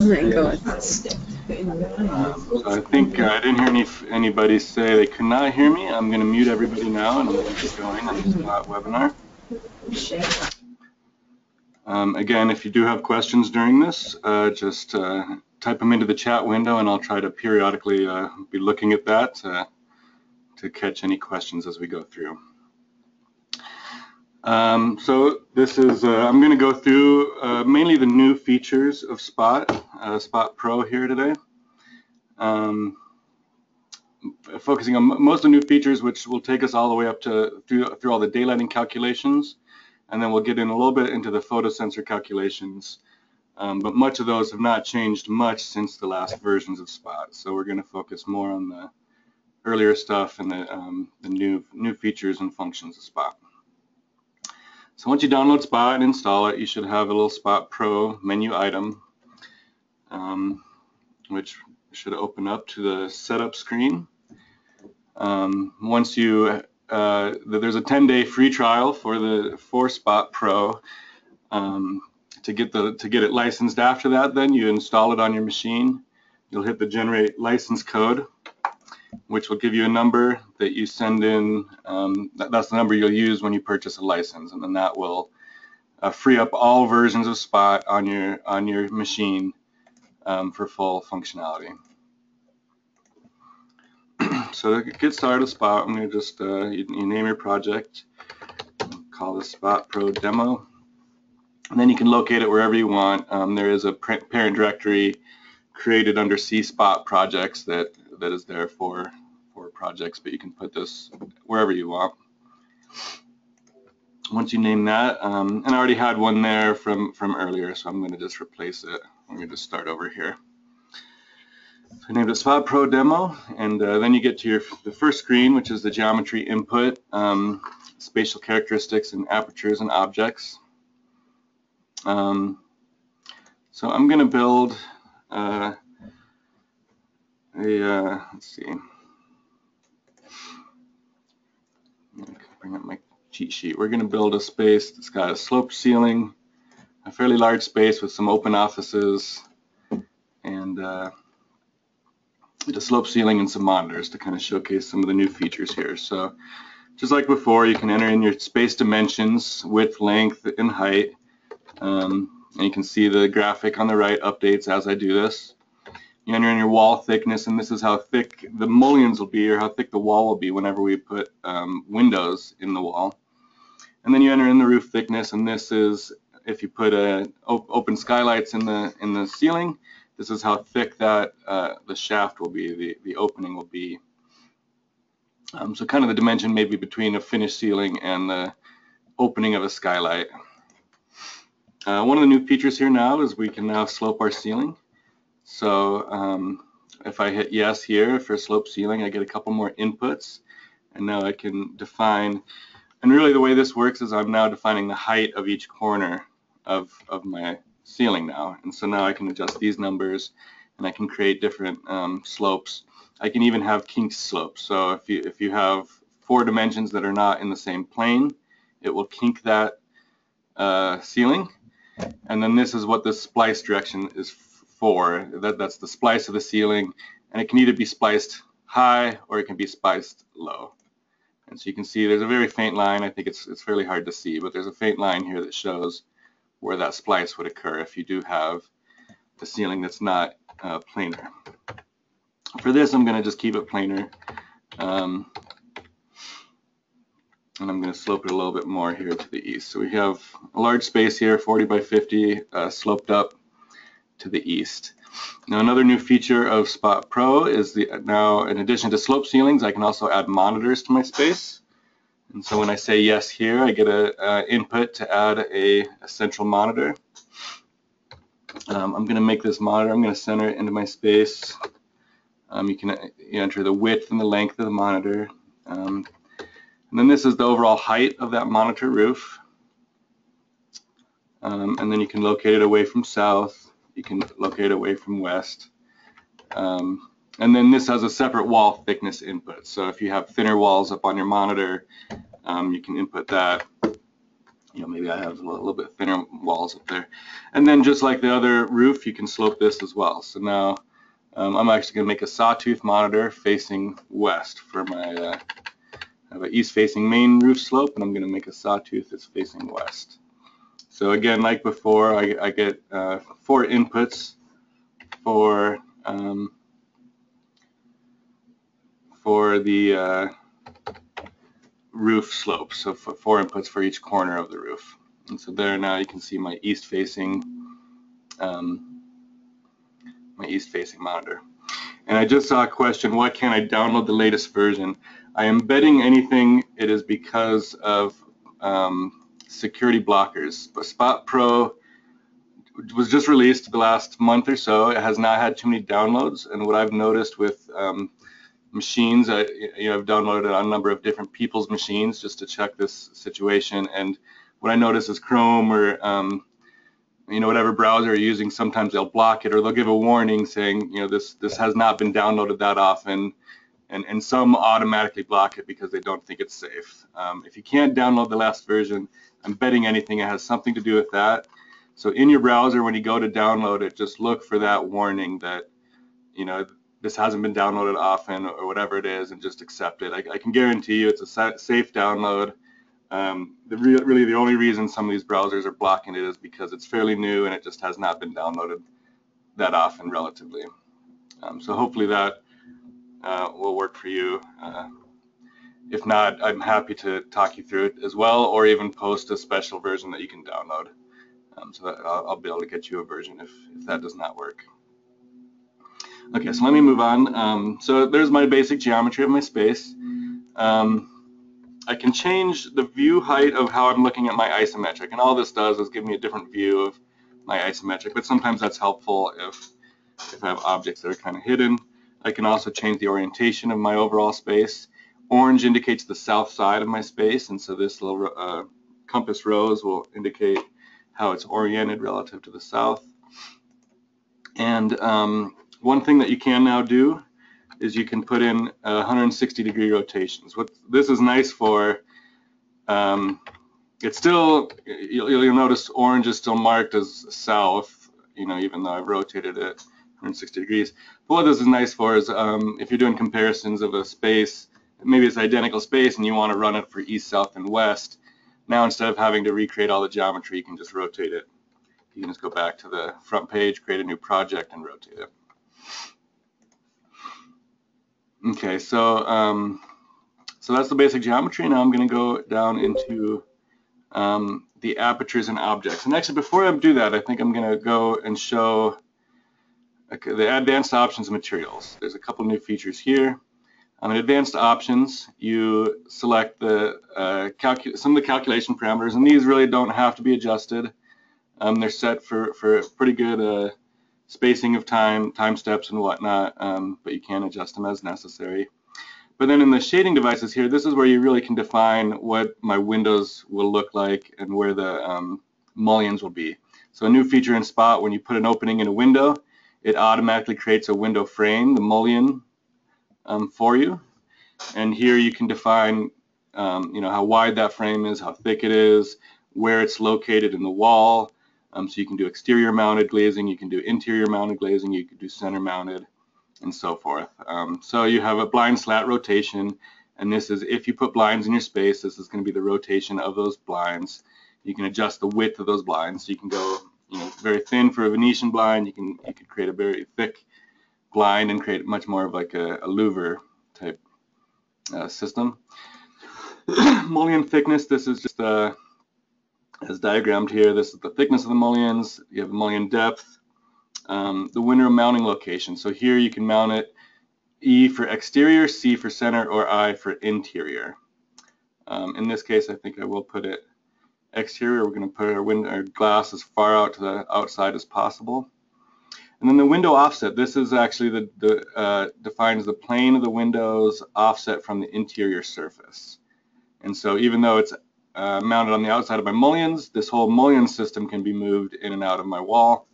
my God. So I think I didn't hear anybody say they could not hear me. I'm going to mute everybody now, and I'm going to get going on the Spot webinar. Again, if you do have questions during this, just type them into the chat window, and I'll try to periodically be looking at that to catch any questions as we go through. So this is, I'm going to go through mainly the new features of Spot, Spot Pro here today. Focusing on most of the new features, which will take us all the way up to through all the daylighting calculations, and then we'll get in a little bit into the photosensor calculations. But much of those have not changed much since the last versions of Spot. So we're going to focus more on the earlier stuff and the new features and functions of Spot. So once you download Spot and install it, you should have a little Spot Pro menu item, which should open up to the setup screen. Once you there's a 10-day free trial for Spot Pro. To get it licensed after that, then you install it on your machine. You'll hit the generate license code, which will give you a number that you send in. That's the number you'll use when you purchase a license, and then that will free up all versions of Spot on your machine for full functionality. So to get started with Spot, I'm going to just you name your project, call this Spot Pro Demo, and then you can locate it wherever you want. There is a parent directory created under CSpot projects that is there for projects, but you can put this wherever you want. Once you name that, and I already had one there from earlier, so I'm going to just replace it. I'm going to just start over here. So I named it Spot Pro Demo, and then you get to the first screen, which is the geometry input, spatial characteristics, and apertures and objects. So I'm going to build let's see. Bring up my cheat sheet. We're going to build a space that's got a sloped ceiling, a fairly large space with some open offices, and a sloped ceiling and some monitors to kind of showcase some of the new features here. So just like before, you can enter in your space dimensions, width, length, and height. And you can see the graphic on the right updates as I do this. You enter in your wall thickness, and this is how thick the mullions will be, or how thick the wall will be whenever we put windows in the wall. And then you enter in the roof thickness, and this is if you put open skylights in the ceiling. This is how thick that the shaft will be, the opening will be. So kind of the dimension maybe between a finished ceiling and the opening of a skylight. One of the new features here now is we can now slope our ceiling. So if I hit yes here for slope ceiling, I get a couple more inputs, and now I can define, and really the way this works is I'm now defining the height of each corner of my ceiling now, and so now I can adjust these numbers, and I can create different slopes. I can even have kink slopes. So if you have 4 dimensions that are not in the same plane, it will kink that ceiling. And then this is what the splice direction is for. That's the splice of the ceiling, and it can either be spliced high or it can be spliced low. And so you can see there's a very faint line. I think it's fairly hard to see, but there's a faint line here that shows where that splice would occur if you do have the ceiling that's not planar. For this, I'm going to just keep it planar, and I'm going to slope it a little bit more here to the east. So we have a large space here, 40 by 50, sloped up to the east. Now another new feature of Spot Pro is now in addition to slope ceilings, I can also add monitors to my space. And so when I say yes here, I get an input to add a central monitor. I'm going to make this monitor, I'm going to center it into my space. You can enter the width and the length of the monitor. And then this is the overall height of that monitor roof. And then you can locate it away from south. You can locate it away from west. And then this has a separate wall thickness input. So if you have thinner walls up on your monitor, you can input that. maybe I have a little bit thinner walls up there. And then just like the other roof, you can slope this as well. So now I'm actually going to make a sawtooth monitor facing west for my I have an east-facing main roof slope, and I'm going to make a sawtooth that's facing west. So again, like before, I get 4 inputs for the roof slope. So 4 inputs for each corner of the roof. And so there now you can see my east-facing monitor. And I just saw a question: why can't I download the latest version? I am betting anything it is because of security blockers. But Spot Pro was just released the last month or so. It has not had too many downloads, and what I've noticed with machines, I've downloaded it on a number of different people's machines just to check this situation, and what I notice is Chrome or whatever browser you're using, sometimes they'll block it, or they'll give a warning saying, this has not been downloaded that often, and some automatically block it because they don't think it's safe. If you can't download the last version, I'm betting anything it has something to do with that. So in your browser, when you go to download it, just look for that warning that, this hasn't been downloaded often or whatever it is, and just accept it. I can guarantee you it's a safe download. Really the only reason some of these browsers are blocking it is because it's fairly new and it just has not been downloaded that often relatively. So hopefully that will work for you. If not, I'm happy to talk you through it as well, or even post a special version that you can download. So that I'll be able to get you a version if that does not work. Okay, so let me move on. So there's my basic geometry of my space. I can change the view height of how I'm looking at my isometric, and all this does is give me a different view of my isometric, but sometimes that's helpful if I have objects that are kind of hidden. I can also change the orientation of my overall space. Orange indicates the south side of my space, and so this little compass rose will indicate how it's oriented relative to the south. And one thing that you can now do is you can put in 160-degree rotations. What this is nice for, it's still, you'll notice orange is still marked as south, even though I've rotated it 160 degrees. But what this is nice for is if you're doing comparisons of a space, maybe it's identical space and you want to run it for east, south, and west, now instead of having to recreate all the geometry, you can just rotate it. You can just go back to the front page, create a new project, and rotate it. Okay, so that's the basic geometry. Now I'm going to go down into the apertures and objects. And actually, before I do that, I think I'm going to go and show the advanced options and materials. There's a couple new features here. In advanced options, you select the some of the calculation parameters, and these really don't have to be adjusted. They're set for pretty good spacing of time steps and whatnot, but you can adjust them as necessary. But then in the shading devices here, this is where you really can define what my windows will look like and where the mullions will be. So a new feature in Spot, when you put an opening in a window, it automatically creates a window frame, the mullion, for you. And here you can define how wide that frame is, how thick it is, where it's located in the wall. So you can do exterior mounted glazing, you can do interior mounted glazing, you can do center mounted, and so forth. So you have a blind slat rotation, and this is, if you put blinds in your space, this is going to be the rotation of those blinds. You can adjust the width of those blinds. So you can go very thin for a Venetian blind, you can create a very thick blind and create much more of like a louver type system. Mullion thickness, this is just as diagrammed here. This is the thickness of the mullions. You have a mullion depth. The window mounting location. So here you can mount it E for exterior, C for center, or I for interior. In this case, I think I will put it exterior. We're going to put our glass as far out to the outside as possible. And then the window offset. This is actually defines the plane of the window's offset from the interior surface. And so even though it's mounted on the outside of my mullions, this whole mullion system can be moved in and out of my wall.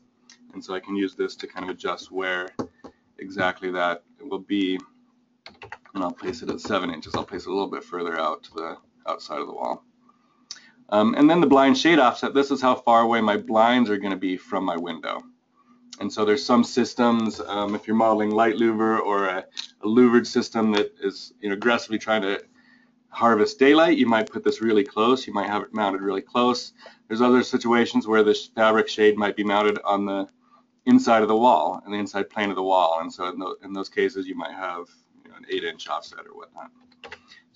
And so I can use this to kind of adjust where exactly that will be. And I'll place it at 7 inches. I'll place it a little bit further out to the outside of the wall. And then the blind shade offset, this is how far away my blinds are going to be from my window. And so there's some systems, if you're modeling light louver or a louvered system that is aggressively trying to harvest daylight, you might put this really close. You might have it mounted really close. There's other situations where the fabric shade might be mounted on the inside of the wall, and the inside plane of the wall. And so in those cases, you might have an 8-inch offset or whatnot. So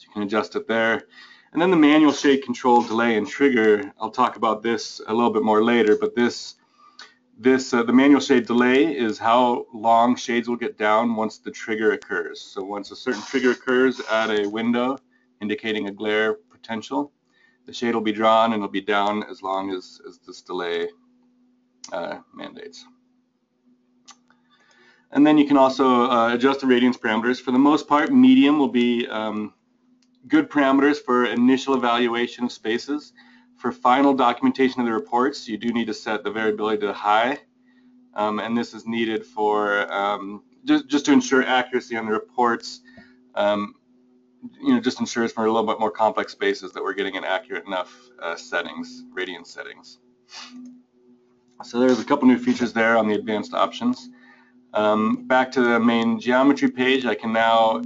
you can adjust it there. And then the manual shade control, delay, and trigger. I'll talk about this a little bit more later, but the manual shade delay is how long shades will get down once the trigger occurs. So once a certain trigger occurs at a window indicating a glare potential, the shade will be drawn and it'll be down as long as this delay mandates. And then you can also adjust the radiance parameters. For the most part, medium will be good parameters for initial evaluation of spaces. For final documentation of the reports, you do need to set the variability to high, and this is needed for just to ensure accuracy on the reports. Just ensures for a little bit more complex spaces that we're getting an accurate enough settings, radiance settings. So there's a couple new features there on the advanced options. Back to the main geometry page, I can now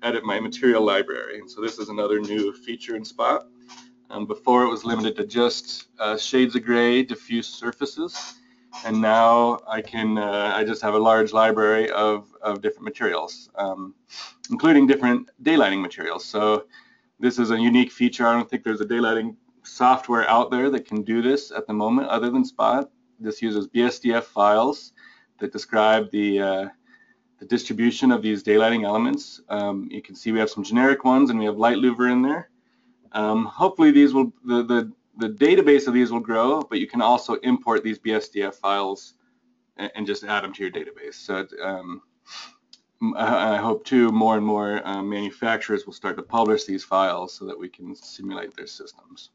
edit my material library. And so this is another new feature in Spot. Before it was limited to just shades of gray, diffuse surfaces, and now I just have a large library of different materials, including different daylighting materials. So this is a unique feature. I don't think there's a daylighting software out there that can do this at the moment other than Spot. This uses BSDF files that describe the distribution of these daylighting elements. You can see we have some generic ones and we have light louver in there. Hopefully these will, the database of these will grow, but you can also import these BSDF files and just add them to your database. So I hope too more and more manufacturers will start to publish these files so that we can simulate their systems.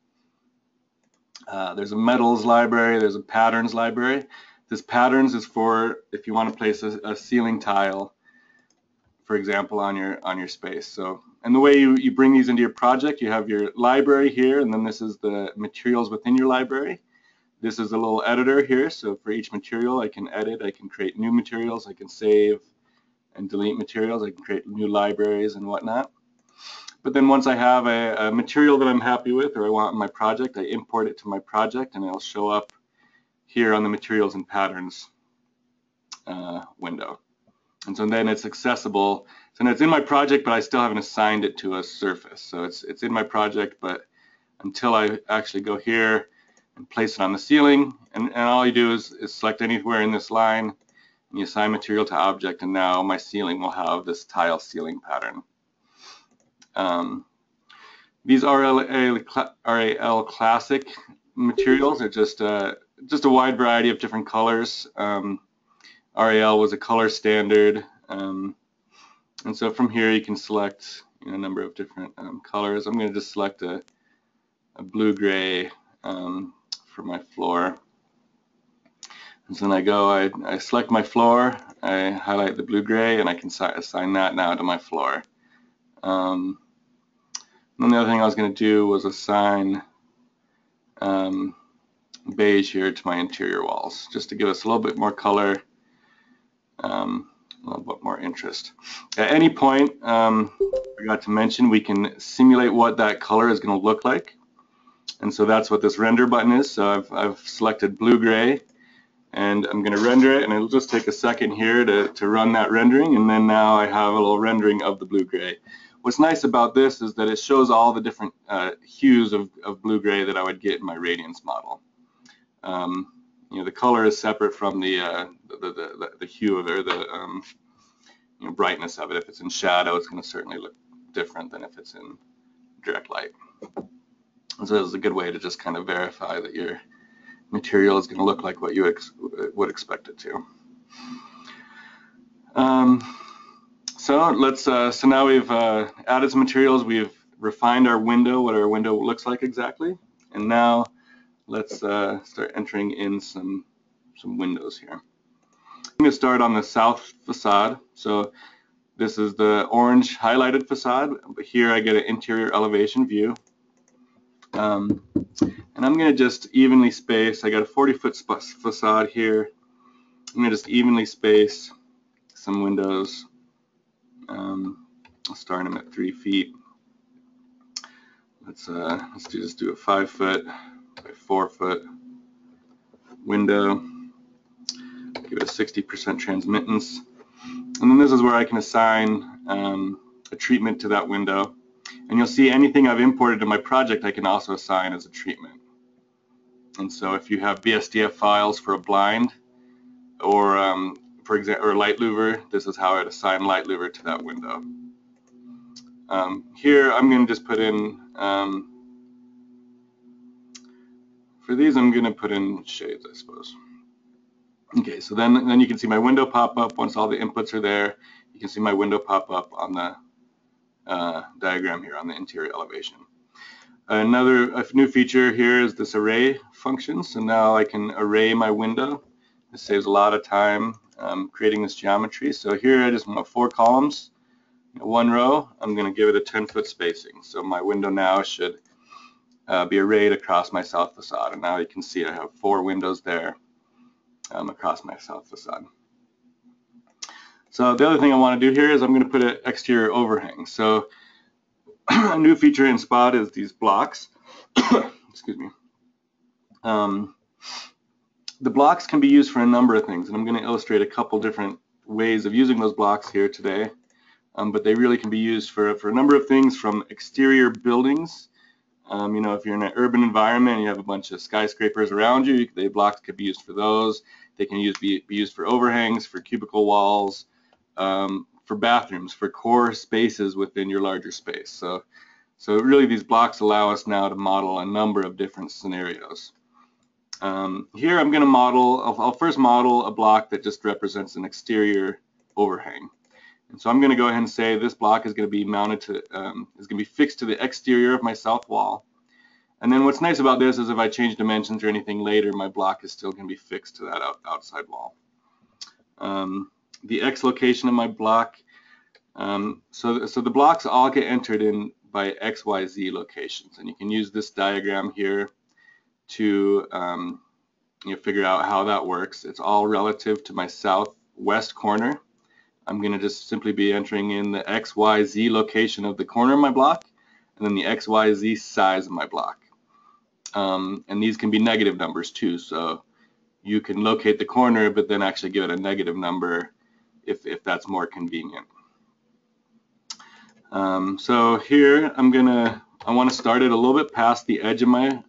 There's a metals library, there's a patterns library. This patterns is for if you want to place a ceiling tile, for example, on your space. So, and the way you bring these into your project, you have your library here, and then this is the materials within your library. This is a little editor here, so for each material I can edit, I can create new materials, I can save and delete materials, I can create new libraries and whatnot. But then once I have a material that I'm happy with or I want in my project, I import it to my project and it'll show up here on the materials and patterns window. And so then it's accessible. So it's in my project, but I still haven't assigned it to a surface. So it's in my project, but until I actually go here and place it on the ceiling, and all you do is select anywhere in this line, and you assign material to object, and now my ceiling will have this tile ceiling pattern. These RAL Classic materials are just a wide variety of different colors. RAL was a color standard, and so from here you can select a number of different colors. I'm going to just select a blue-gray for my floor. And so then I select my floor, I highlight the blue-gray, and I can assign that now to my floor. And then the other thing I was going to do was assign beige here to my interior walls, just to give us a little bit more color, a little bit more interest. At any point, I forgot to mention, we can simulate what that color is going to look like. And so that's what this render button is. So I've selected blue-gray, and I'm going to render it, and it'll just take a second here to run that rendering, and then now I have a little rendering of the blue-gray. What's nice about this is that it shows all the different hues of blue-gray that I would get in my radiance model. The color is separate from the hue of it, or the brightness of it. If it's in shadow, it's going to certainly look different than if it's in direct light. And so this is a good way to just kind of verify that your material is going to look like what you would expect it to. So now we've added some materials, we've refined our window, what our window looks like exactly, and now let's start entering in some windows here. I'm going to start on the south facade. So this is the orange highlighted facade, but here I get an interior elevation view. And I'm going to just evenly space. I got a 40-foot facade here. I'm going to just evenly space some windows. I'll start them at 3 feet. Let's just do a 5-foot by 4-foot window. Give it a 60% transmittance. And then this is where I can assign a treatment to that window. And you'll see anything I've imported to my project I can also assign as a treatment. And so if you have BSDF files for a blind or for example, or light louver, this is how I'd assign light louver to that window. Here I'm going to just put in, for these I'm going to put in shades, I suppose. Okay, so then you can see my window pop up once all the inputs are there. You can see my window pop up on the diagram here on the interior elevation. A new feature here is this array function. So now I can array my window. This saves a lot of time creating this geometry. So here I just want 4 columns, 1 row. I'm going to give it a 10-foot spacing. So my window now should be arrayed across my south facade. And now you can see I have 4 windows there across my south facade. So the other thing I want to do here is I'm going to put an exterior overhang. So a new feature in Spot is these blocks. Excuse me. The blocks can be used for a number of things, and I'm going to illustrate a couple different ways of using those blocks here today. But they really can be used for a number of things, from exterior buildings. You know, if you're in an urban environment and you have a bunch of skyscrapers around you, the blocks could be used for those. They can be used for overhangs, for cubicle walls, for bathrooms, for core spaces within your larger space. So really these blocks allow us now to model a number of different scenarios. Here I'm going to model, I'll first model a block that just represents an exterior overhang. And so I'm going to go ahead and say this block is going to be mounted to, is going to be fixed to the exterior of my south wall. And then what's nice about this is if I change dimensions or anything later, my block is still going to be fixed to that outside wall. The X location of my block, so the blocks all get entered in by X, Y, Z locations. And you can use this diagram here to figure out how that works. It's all relative to my southwest corner. I'm going to just simply be entering in the X, Y, Z location of the corner of my block, and then the X, Y, Z size of my block. And these can be negative numbers too, so you can locate the corner but then actually give it a negative number if that's more convenient. So here I want to start it a little bit past the edge of my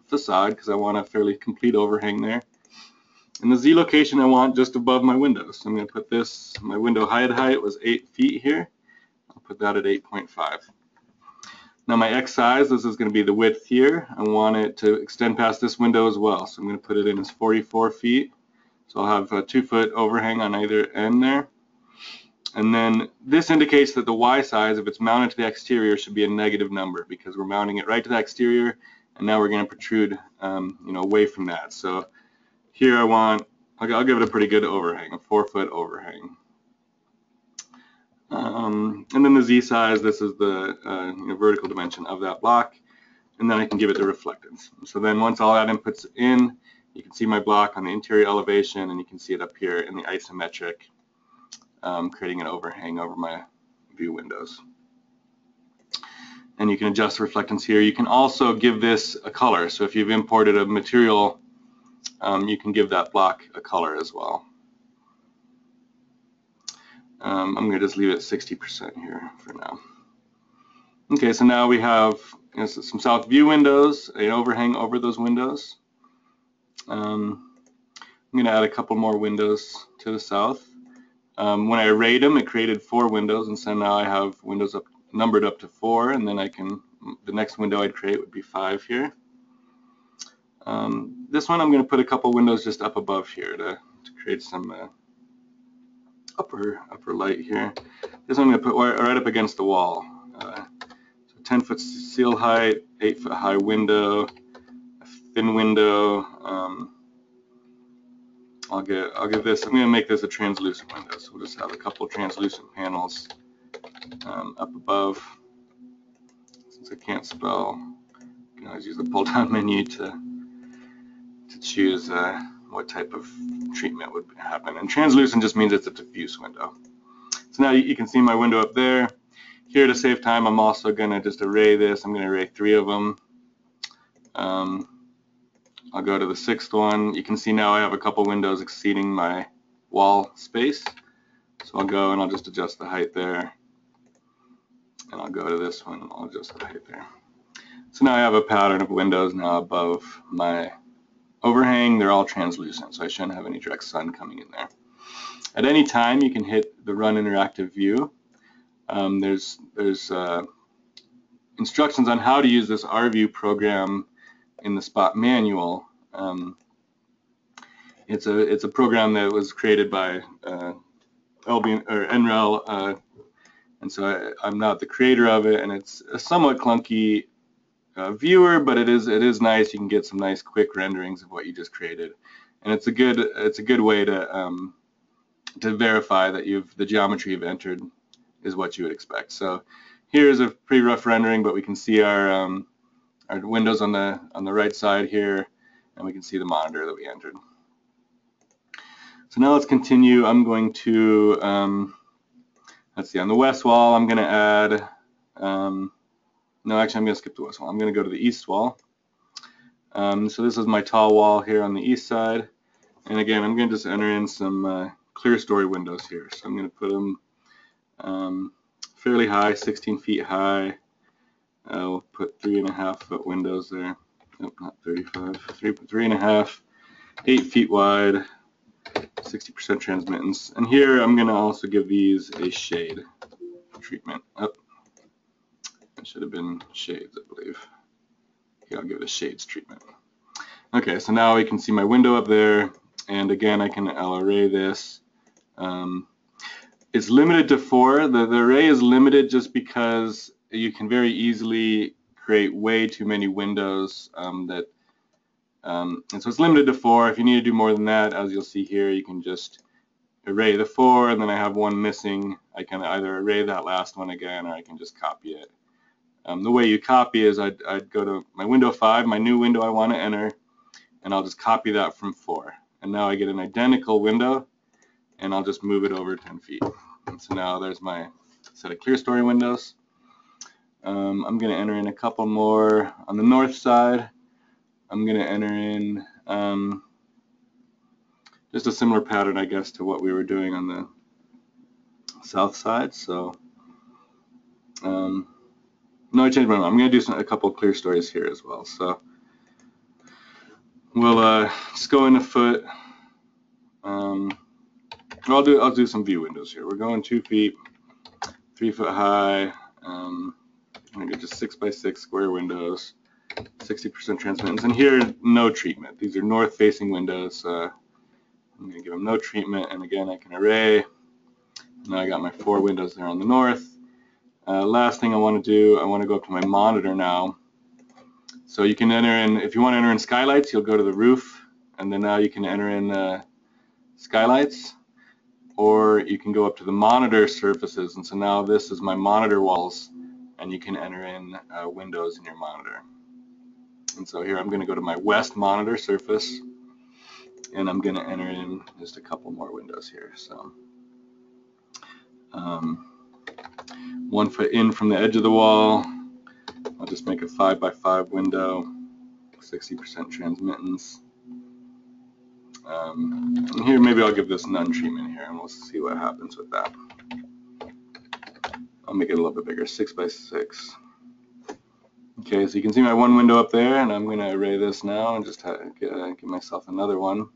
facade because I want a fairly complete overhang there. And the Z location I want just above my window. So I'm going to put this, my window height was 8 feet here. I'll put that at 8.5. Now my X size, this is going to be the width here. I want it to extend past this window as well. So I'm going to put it in as 44 feet. So I'll have a 2-foot overhang on either end there. And then this indicates that the Y size, if it's mounted to the exterior, should be a negative number because we're mounting it right to the exterior, and now we're going to protrude away from that. So here I'll give it a pretty good overhang, a 4-foot overhang. And then the Z size, this is the vertical dimension of that block, and then I can give it the reflectance. So then once all that input's in, you can see my block on the interior elevation, and you can see it up here in the isometric, creating an overhang over my view windows. And you can adjust the reflectance here. You can also give this a color. So if you've imported a material, you can give that block a color as well. I'm going to just leave it at 60% here for now. Okay, so now we have some south view windows, an overhang over those windows. I'm going to add a couple more windows to the south. When I arrayed them, it created 4 windows, and so now I have windows numbered up to 4, and then the next window I'd create would be 5 here. This one I'm going to put a couple windows just up above here to create some upper light here. This one I'm going to put right up against the wall. So 10-foot seal height, 8-foot high window, a thin window. I'll give this. I'm going to make this a translucent window. So we'll just have a couple translucent panels up above. Since I can't spell, I'm can always use the pull-down menu to choose what type of treatment would happen. And translucent just means it's a diffuse window. So now you can see my window up there. Here, to save time, I'm also going to just array this. I'm going to array 3 of them. I'll go to the 6th one. You can see now I have a couple windows exceeding my wall space. So I'll go and I'll just adjust the height there. And I'll go to this one and I'll adjust the height there. So now I have a pattern of windows now above my overhang. They're all translucent, so I shouldn't have any direct sun coming in there. At any time, you can hit the Run Interactive View. There's instructions on how to use this RView program in the Spot manual. It's a program that was created by NREL, and so I'm not the creator of it, and it's a somewhat clunky viewer, but it is nice. You can get some nice quick renderings of what you just created, and it's a good way to verify that the geometry you've entered is what you would expect. So here's a pretty rough rendering, but we can see our windows on the right side here, and we can see the monitor that we entered. So now let's continue. I'm going to let's see, on the west wall I'm going to add no, actually I'm going to skip the west wall. I'm going to go to the east wall. So this is my tall wall here on the east side, and again I'm going to just enter in some clear story windows here. So I'm going to put them fairly high, 16 feet high. We'll put 3.5-foot windows there. Nope, not 35. 3.5, 8 feet wide, 60% transmittance. And here I'm going to also give these a shade treatment. Oh, that should have been shades, I believe. Okay, I'll give it a shades treatment. Okay, so now we can see my window up there, and again I'll array this. It's limited to 4. The array is limited just because you can very easily create way too many windows and so it's limited to 4. If you need to do more than that, as you'll see here, you can just array the 4, and then I have one missing. I can either array that last one again, or I can just copy it. The way you copy is I'd go to my window 5, my new window I want to enter, and I'll just copy that from 4. And now I get an identical window, and I'll just move it over 10 feet. And so now there's my set of clear story windows. I'm going to enter in a couple more on the north side. I'm going to enter in just a similar pattern, I guess, to what we were doing on the south side. So no, I changed my mind. I'm going to do a couple clear stories here as well. So we'll just go in a foot. I'll do some view windows here. We're going 2 feet, 3 foot high. I'm going to get just 6x6 square windows, 60% transmittance. And here, no treatment. These are north-facing windows. I'm going to give them no treatment. And again, I can array. Now I got my 4 windows there on the north. Last thing I want to do, I want to go up to my monitor now. So you can enter in, if you want to enter in skylights, you'll go to the roof, and then now you can enter in skylights, or you can go up to the monitor surfaces, and so now this is my monitor walls, and you can enter in windows in your monitor. And so here I'm going to go to my west monitor surface, and I'm going to enter in just a couple more windows here. So 1 foot in from the edge of the wall, I'll just make a 5x5 window, 60% transmittance. And here maybe I'll give this none treatment here, and we'll see what happens with that. I'll make it a little bit bigger, 6x6. Okay, so you can see my one window up there, and I'm going to array this now and just give myself another one.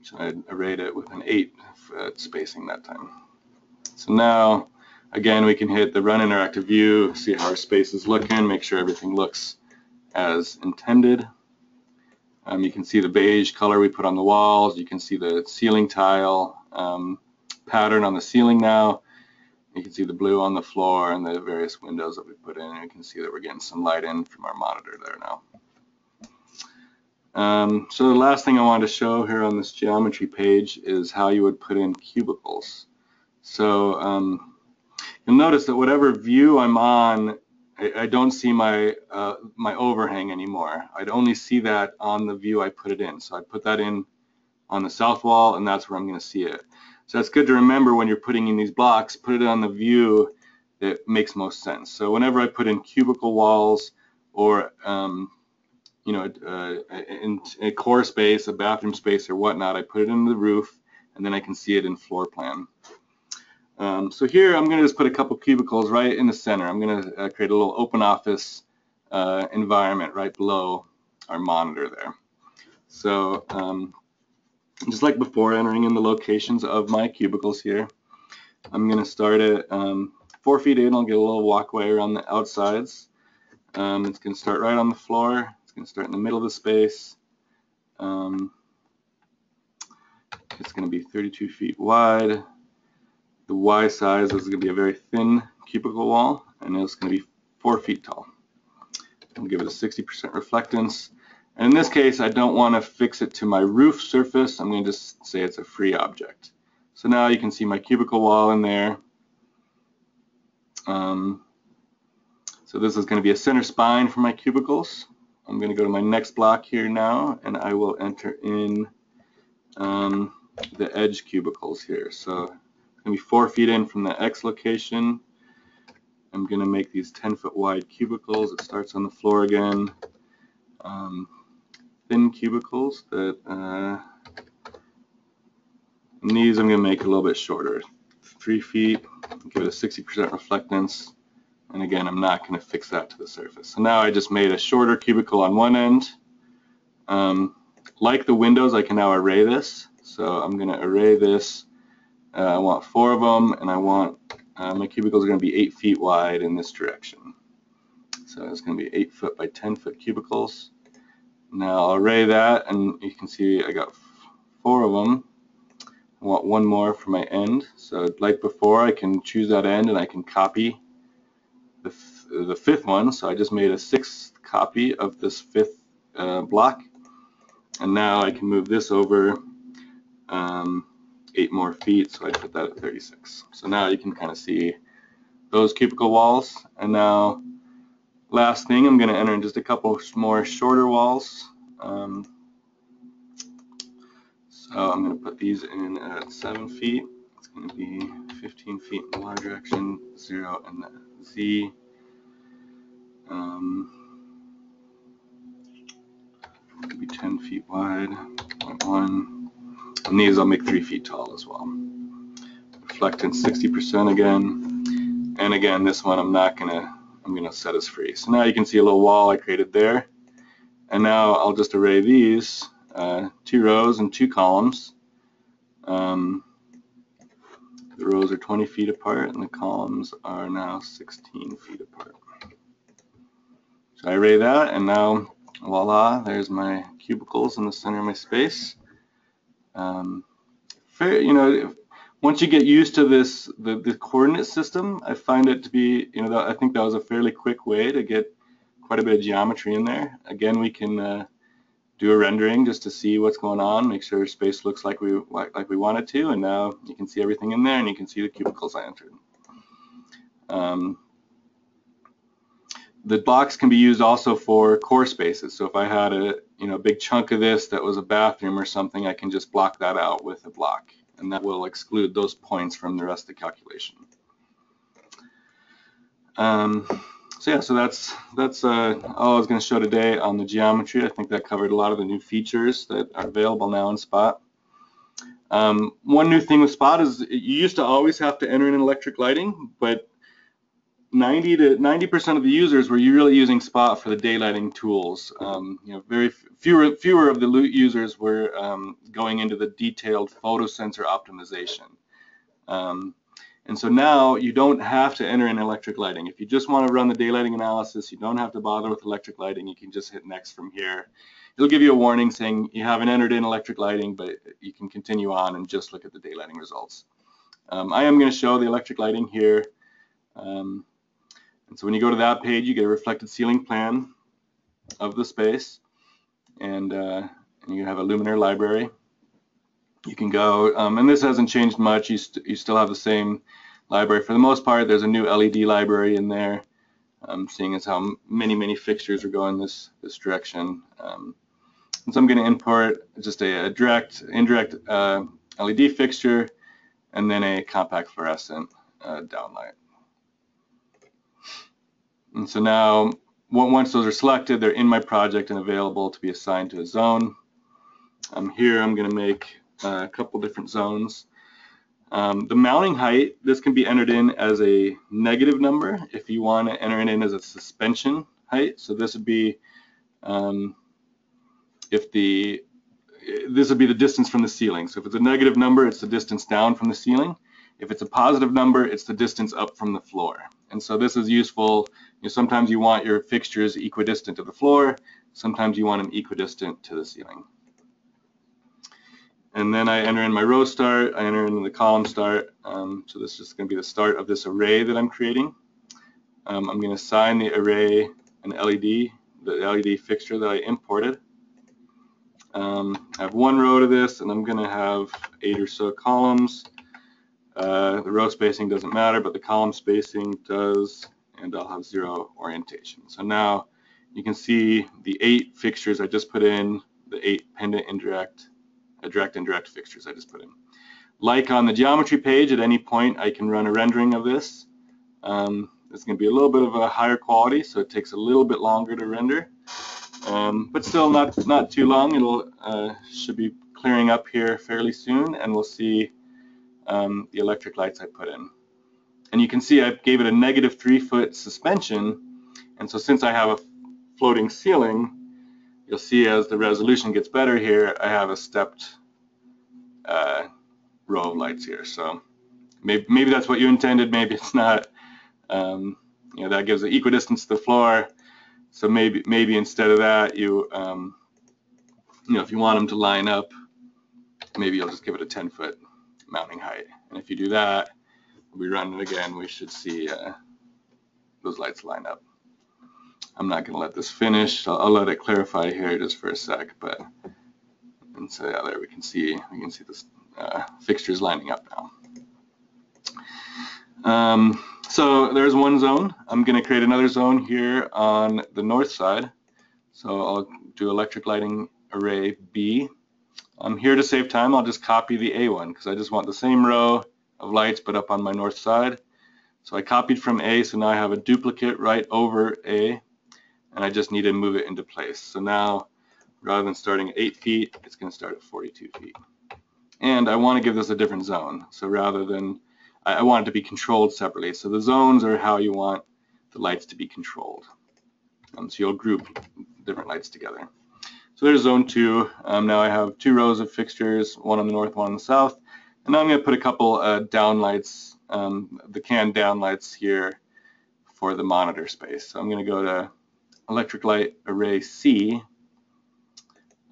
So I arrayed it with an 8-foot spacing that time. So now, again, we can hit the Run Interactive View, see how our space is looking, make sure everything looks as intended. You can see the beige color we put on the walls. You can see the ceiling tile pattern on the ceiling now. You can see the blue on the floor and the various windows that we put in. And you can see that we're getting some light in from our monitor there now. So the last thing I wanted to show here on this geometry page is how you would put in cubicles. So you'll notice that whatever view I'm on, I don't see my my overhang anymore. I'd only see that on the view I put it in. So I put that in on the south wall, and that's where I'm going to see it. So that's good to remember when you're putting in these blocks. Put it on the view that makes most sense. So whenever I put in cubicle walls or you know, in a core space, a bathroom space or whatnot, I put it in the roof, and then I can see it in floor plan. So here I'm going to just put a couple cubicles right in the center. I'm going to create a little open office environment right below our monitor there. So just like before, entering in the locations of my cubicles here, I'm going to start at 4 feet in. I'll get a little walkway around the outsides. It's going to start right on the floor. It's going to start in the middle of the space. It's going to be 32 feet wide. The Y size is going to be a very thin cubicle wall, and it's going to be 4 feet tall. I'll give it a 60% reflectance. And in this case, I don't want to fix it to my roof surface. I'm going to just say it's a free object. So now you can see my cubicle wall in there. So this is going to be a center spine for my cubicles. I'm going to go to my next block here now, and I will enter in the edge cubicles here. So it's going to be 4 feet in from the X location. I'm going to make these 10-foot wide cubicles. It starts on the floor again. Thin cubicles that, and these I'm going to make a little bit shorter. 3 feet, give it a 60% reflectance. And again, I'm not going to fix that to the surface. So now I just made a shorter cubicle on one end. Like the windows, I can now array this. So I'm going to array this. I want 4 of them, and I want my cubicles are going to be 8 feet wide in this direction. So it's going to be 8 foot by 10 foot cubicles. Now I'll array that, and you can see I got 4 of them. I want 1 more for my end. So like before, I can choose that end, and I can copy the 5th one. So I just made a 6th copy of this 5th block, and now I can move this over 8 more feet, so I put that at 36. So now you can kind of see those cubicle walls. And now last thing, I'm going to enter in just a couple more shorter walls. So I'm going to put these in at 7 feet. It's going to be 15 feet in the Y direction, 0 in the Z. It'll be 10 feet wide, 0.1. And these I'll make 3 feet tall as well. Reflectance 60% again. And again, this one I'm going to set as free. So now you can see a little wall I created there. And now I'll just array these 2 rows and 2 columns. The rows are 20 feet apart, and the columns are now 16 feet apart. So I array that, and now voila, there's my cubicles in the center of my space. You know, once you get used to this, the coordinate system, I find it to be, you know, I think that was a fairly quick way to get quite a bit of geometry in there. Again, we can do a rendering just to see what's going on, make sure space looks like we want it to, and now you can see everything in there, and you can see the cubicles I entered. The blocks can be used also for core spaces. So if I had a big chunk of this that was a bathroom or something, I can just block that out with a block, and that will exclude those points from the rest of the calculation. So yeah, so that's all I was going to show today on the geometry. I think that covered a lot of the new features that are available now in Spot. One new thing with Spot is you used to always have to enter in electric lighting, but 90% of the users were really using Spot for the daylighting tools. You know, very fewer of the users were going into the detailed photo sensor optimization. And so now you don't have to enter in electric lighting. If you just want to run the daylighting analysis, you don't have to bother with electric lighting. You can just hit next from here. It'll give you a warning saying you haven't entered in electric lighting, but you can continue on and just look at the daylighting results. I am going to show the electric lighting here. And so when you go to that page, you get a reflected ceiling plan of the space, and you have a luminaire library. You can go, and this hasn't changed much. You still have the same library. For the most part, there's a new LED library in there, seeing as how many fixtures are going this direction. And so I'm going to import just a direct, indirect LED fixture, and then a compact fluorescent downlight. And so now, once those are selected, they're in my project and available to be assigned to a zone. Here I'm going to make a couple different zones. The mounting height, this can be entered in as a negative number if you want to enter it in as a suspension height. So this would be this would be the distance from the ceiling. So if it's a negative number, it's the distance down from the ceiling. If it's a positive number, it's the distance up from the floor. And so this is useful. Sometimes you want your fixtures equidistant to the floor. Sometimes you want them equidistant to the ceiling. And then I enter in my row start. I enter in the column start. So this is just going to be the start of this array that I'm creating. I'm going to assign the array an LED, the LED fixture that I imported. I have one row to this, and I'm going to have 8 or so columns. The row spacing doesn't matter, but the column spacing does, and I'll have 0 orientation. So now you can see the 8 fixtures I just put in, the 8 pendant indirect, direct indirect fixtures I just put in. Like on the geometry page, at any point I can run a rendering of this. It's going to be a little bit of a higher quality, so it takes a little bit longer to render, but still not too long. It'll should be clearing up here fairly soon, and we'll see the electric lights I put in. And you can see I gave it a negative 3-foot suspension, and so since I have a floating ceiling, you'll see as the resolution gets better here, I have a stepped row of lights here. So maybe that's what you intended, maybe it's not. That gives an equidistance to the floor. So maybe instead of that, you if you want them to line up, maybe you'll just give it a 10-foot mounting height. And if you do that, we run it again, we should see those lights line up. I'm not going to let this finish. I'll let it clarify here just for a sec, and so yeah, there we can see this fixtures lining up now. So there's one zone. I'm going to create another zone here on the north side. So I'll do electric lighting array B. Here to save time, I'll just copy the A one because I just want the same row of lights but up on my north side. So I copied from A, so now I have a duplicate right over A, and I just need to move it into place. So now, rather than starting at 8 feet, it's going to start at 42 feet. And I want to give this a different zone. So rather than, I want it to be controlled separately. So the zones are how you want the lights to be controlled. So you'll group different lights together. So there's zone 2. Now I have 2 rows of fixtures, one on the north, one on the south. And now I'm going to put a couple downlights, the can downlights here for the monitor space. So I'm going to go to electric light array C.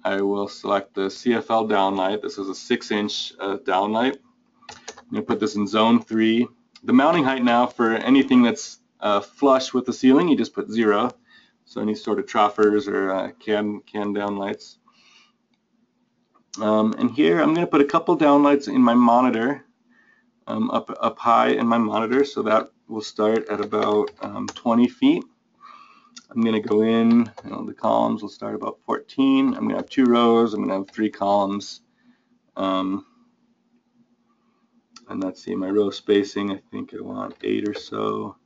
I will select the CFL downlight. This is a 6-inch downlight. I'm going to put this in zone 3. The mounting height now for anything that's flush with the ceiling, you just put 0. So any sort of troffers or can downlights. And here I'm going to put a couple downlights in my monitor, up high in my monitor, so that will start at about 20 feet. I'm going to go in, the columns will start about 14. I'm going to have 2 rows, I'm going to have 3 columns. And let's see, my row spacing, I think I want 8 or so,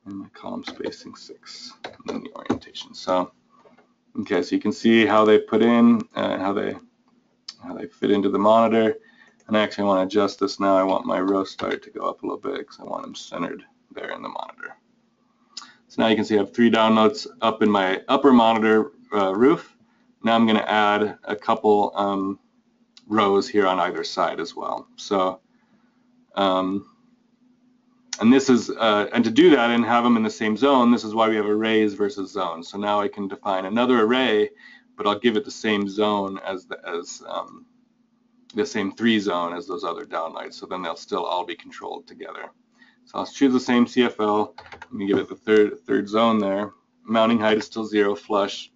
and my column spacing 6, and then the orientation. So, okay, so you can see how they put in, how they fit into the monitor. And I actually want to adjust this now. I want my row start to go up a little bit because I want them centered there in the monitor. So now you can see I have 3 downlights up in my upper monitor roof. Now I'm going to add a couple rows here on either side as well. So, and this is, and to do that and have them in the same zone, this is why we have arrays versus zones. So now I can define another array, but I'll give it the same zone as the same 3 zone as those other downlights. So then they'll still all be controlled together. So I'll choose the same CFL. I'm going to give it the third zone there. Mounting height is still 0 flush.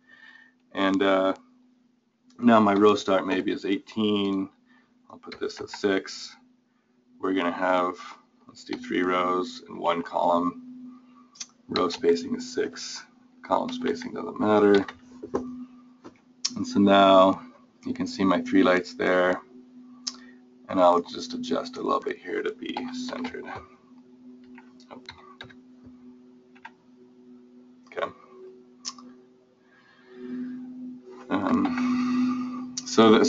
And now my row start maybe is 18. I'll put this at 6. We're going to have Let's do 3 rows and 1 column. Row spacing is 6. Column spacing doesn't matter. And so now you can see my 3 lights there. And I'll just adjust a little bit here to be centered. Okay.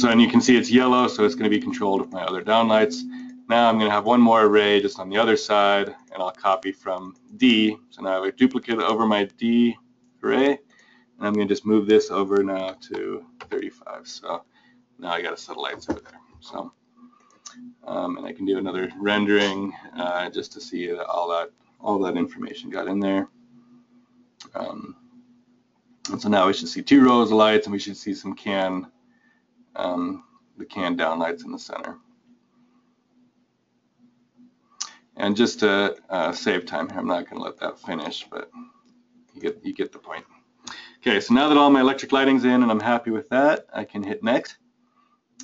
And you can see it's yellow, so it's going to be controlled with my other downlights. Now I'm going to have one more array just on the other side, and I'll copy from D. So now I have a duplicate over my D array, and I'm going to just move this over now to 35. So now I got a set of lights over there. So, and I can do another rendering just to see that all that information got in there. And so now we should see 2 rows of lights, and we should see some the can downlights in the center. And just to save time here, I'm not going to let that finish, but you get the point. Okay, so now that all my electric lighting's in and I'm happy with that, I can hit next.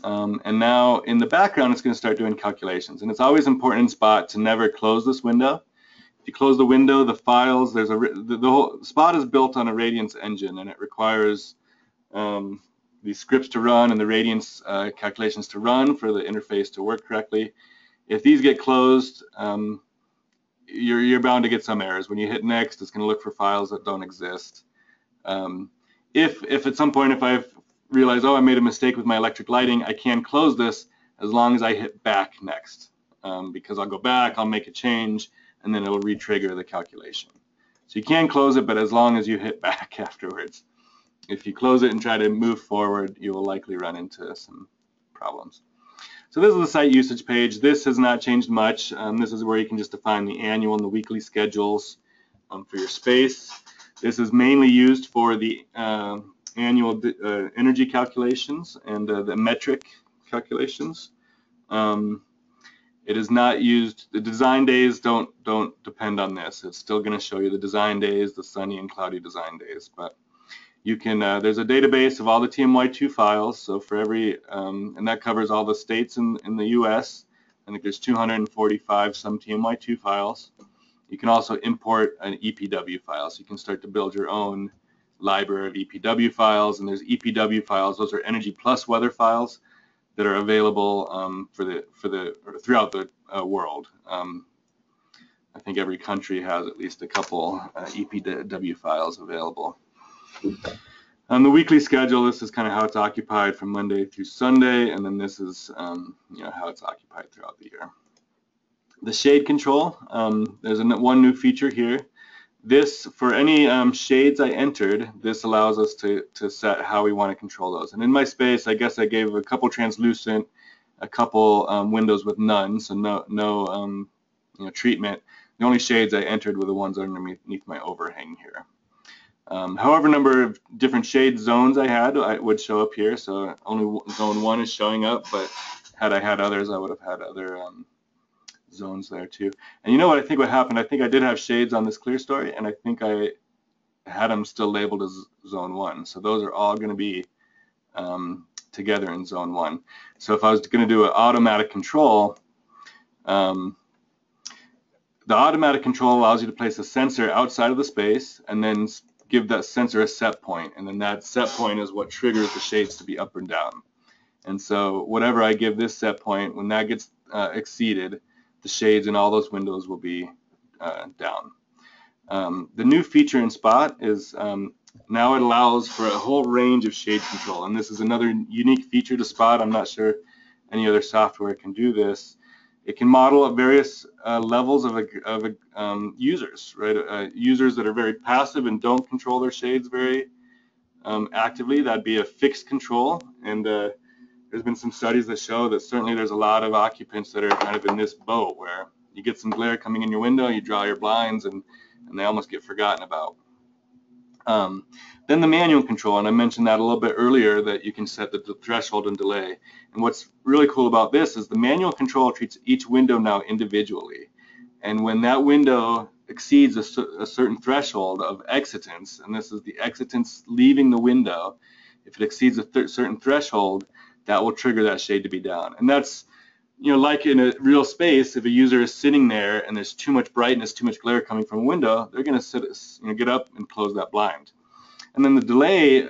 And now in the background, it's going to start doing calculations. And it's always important in Spot to never close this window. If you close the window, the files, the whole Spot is built on a Radiance engine, and it requires these scripts to run and the Radiance calculations to run for the interface to work correctly. If these get closed, you're bound to get some errors. When you hit next, it's going to look for files that don't exist. If at some point, if I've realized, oh, I made a mistake with my electric lighting, I can close this as long as I hit back next, because I'll go back, I'll make a change, and then it'll re-trigger the calculation. So you can close it, but as long as you hit back afterwards. If you close it and try to move forward, you will likely run into some problems. So this is the site usage page. This has not changed much. This is where you can just define the annual and the weekly schedules for your space. This is mainly used for the annual energy calculations and the metric calculations. It is not used. The design days don't depend on this. It's still going to show you the design days, the sunny and cloudy design days, but you can, there's a database of all the TMY2 files, so for every, and that covers all the states in the US. I think there's 245 some TMY2 files. You can also import an EPW file, so you can start to build your own library of EPW files, and there's EPW files, those are Energy Plus weather files that are available throughout the world. I think every country has at least a couple EPW files available. On the weekly schedule, this is kind of how it's occupied from Monday through Sunday, and then this is how it's occupied throughout the year. The shade control, there's one new feature here. This, for any shades I entered, this allows us to set how we want to control those. And in my space, I guess I gave a couple translucent, a couple windows with none, so no treatment. The only shades I entered were the ones underneath my overhang here. However number of different shade zones I had, would show up here. So only zone 1 is showing up, but had I had others, I would have had other zones there too. And you know what I think what happened? I think I did have shades on this Clear Story, and I think I had them still labeled as zone 1. So those are all going to be together in zone 1. So if I was going to do an automatic control, the automatic control allows you to place a sensor outside of the space and then give that sensor a set point, and then that set point is what triggers the shades to be up and down. And so whatever I give this set point, when that gets exceeded, the shades in all those windows will be down. The new feature in Spot is now it allows for a whole range of shade control, and this is another unique feature to Spot. I'm not sure any other software can do this. It can model at various levels of users, right? Users that are very passive and don't control their shades very actively. That'd be a fixed control. And there's been some studies that show that certainly there's a lot of occupants that are kind of in this boat where you get some glare coming in your window, you draw your blinds, and they almost get forgotten about. Then the manual control, and I mentioned that a little bit earlier, that you can set the threshold and delay. And what's really cool about this is the manual control treats each window now individually. And when that window exceeds a certain threshold of excitance, and this is the excitance leaving the window, if it exceeds a certain threshold, that will trigger that shade to be down. And that's like in a real space, if a user is sitting there and there's too much brightness, too much glare coming from a window, they're going to get up and close that blind. And then the delay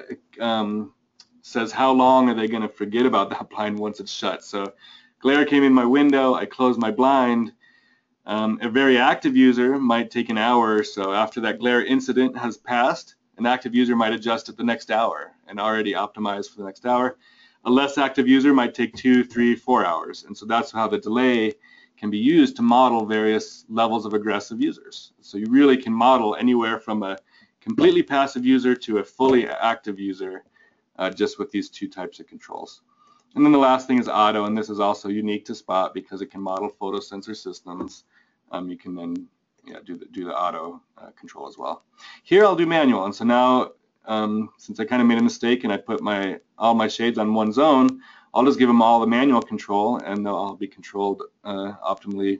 says how long are they going to forget about that blind once it's shut. So glare came in my window, I closed my blind. A very active user might take an hour or so after that glare incident has passed. An active user might adjust it the next hour and already optimize for the next hour. A less active user might take 2, 3, 4 hours. And so that's how the delay can be used to model various levels of aggressive users. So you really can model anywhere from a completely passive user to a fully active user just with these two types of controls. And then the last thing is auto, and this is also unique to Spot because it can model photosensor systems. You can then do the auto control as well. Here I'll do manual, and so now since I kind of made a mistake and I put all my shades on one zone, I'll just give them all the manual control, and they'll all be controlled optimally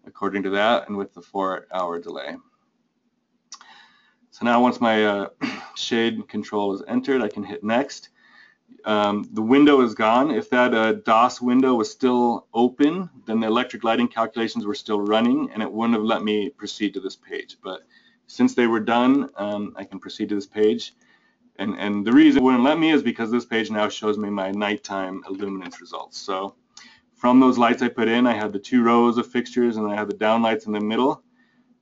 according to that and with the 4-hour delay. So now once my shade control is entered, I can hit next. The window is gone. If that DOS window was still open, then the electric lighting calculations were still running and it wouldn't have let me proceed to this page. But since they were done, I can proceed to this page. And the reason it wouldn't let me is because this page now shows me my nighttime illuminance results. So from those lights I put in, I had the 2 rows of fixtures and I had the downlights in the middle.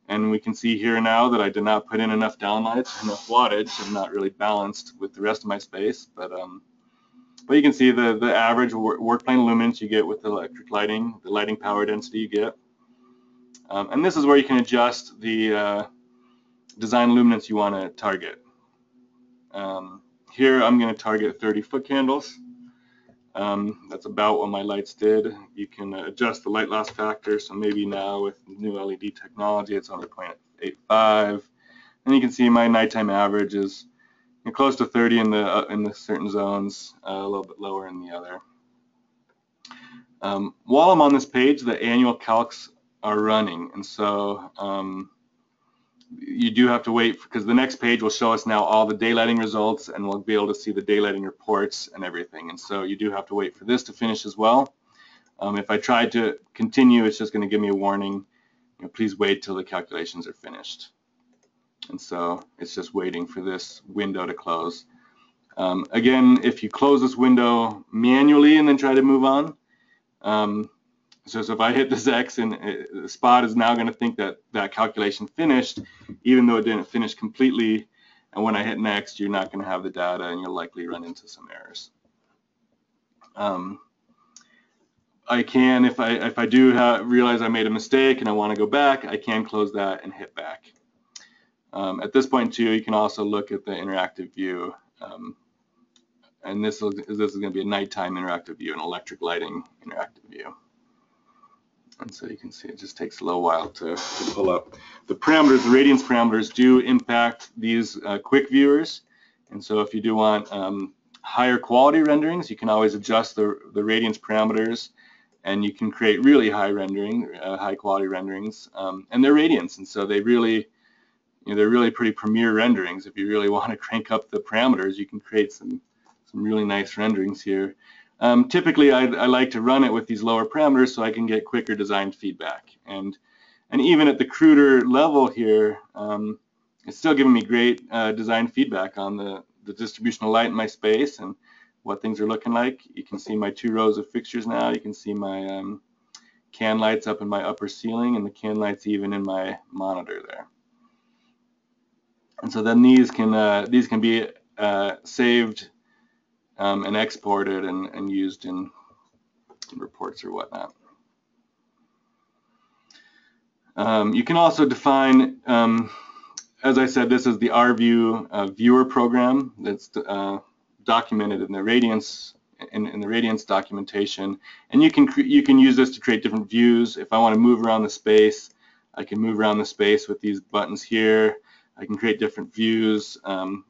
And we can see here now that I did not put in enough downlights, enough wattage. I'm not really balanced with the rest of my space, but you can see the average work plane luminance you get with electric lighting, the lighting power density you get. And this is where you can adjust the design luminance you want to target. Here I'm going to target 30-foot candles. That's about what my lights did. You can adjust the light loss factor, so maybe now with new LED technology it's only 0.85. And you can see my nighttime average is close to 30 in the certain zones, a little bit lower in the other. While I'm on this page, the annual calcs are running, and so you do have to wait because the next page will show us now all the daylighting results, and we'll be able to see the daylighting reports and everything. And so you do have to wait for this to finish as well. If I try to continue, it's just going to give me a warning. Please wait till the calculations are finished. And so it's just waiting for this window to close. Again, if you close this window manually and then try to move on, so if I hit this X, and the Spot is now going to think that that calculation finished, even though it didn't finish completely. And when I hit next, you're not going to have the data, and you'll likely run into some errors. I can, if I do realize I made a mistake and I want to go back, I can close that and hit back. At this point too, you can also look at the interactive view, and this is going to be a nighttime interactive view, an electric lighting interactive view. And so you can see it just takes a little while to pull up. The parameters, the radiance parameters, do impact these quick viewers. And so if you do want higher quality renderings, you can always adjust the radiance parameters, and you can create really high rendering, high quality renderings. And they're radiance, and so they really, they're really pretty premier renderings. If you really want to crank up the parameters, you can create some really nice renderings here. Typically, I like to run it with these lower parameters so I can get quicker design feedback. And even at the cruder level here, it's still giving me great design feedback on the distribution of light in my space and what things are looking like. You can see my 2 rows of fixtures now. You can see my can lights up in my upper ceiling and the can lights even in my monitor there. And so then these can be saved and exported and used in reports or whatnot. You can also define, as I said, this is the RView viewer program that's documented in the Radiance in the Radiance documentation, and you can use this to create different views. If I want to move around the space, I can move around the space with these buttons here. I can create different views,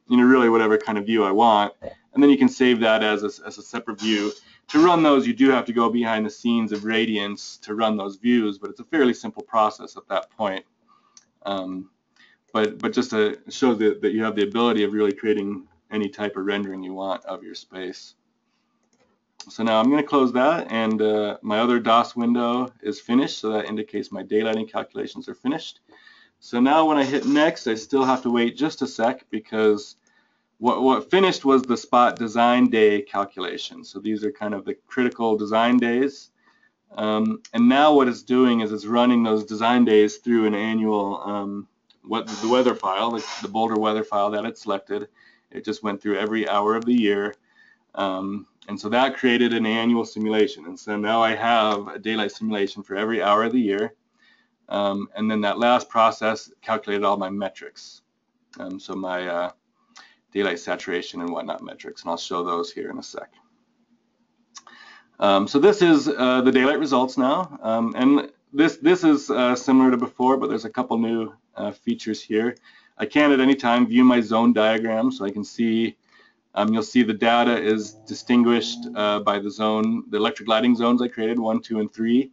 really whatever kind of view I want, and then you can save that as a separate view. To run those, you do have to go behind the scenes of Radiance to run those views, but it's a fairly simple process at that point. But just to show that you have the ability of really creating any type of rendering you want of your space. So now I'm going to close that, and my other DOS window is finished, so that indicates my daylighting calculations are finished. So now when I hit next, I still have to wait just a sec, because what finished was the spot design day calculation. So these are kind of the critical design days. And now what it's doing is it's running those design days through an annual, the weather file, the Boulder weather file that it selected. It just went through every hour of the year. And so that created an annual simulation. And so now I have a daylight simulation for every hour of the year. And then that last process calculated all my metrics. So my daylight saturation and whatnot metrics, and I'll show those here in a sec. So this is the daylight results now, and this is similar to before, but there's a couple new features here. I can at any time view my zone diagram, so I can see, you'll see the data is distinguished by the zone, the electric lighting zones I created, 1, 2, and 3.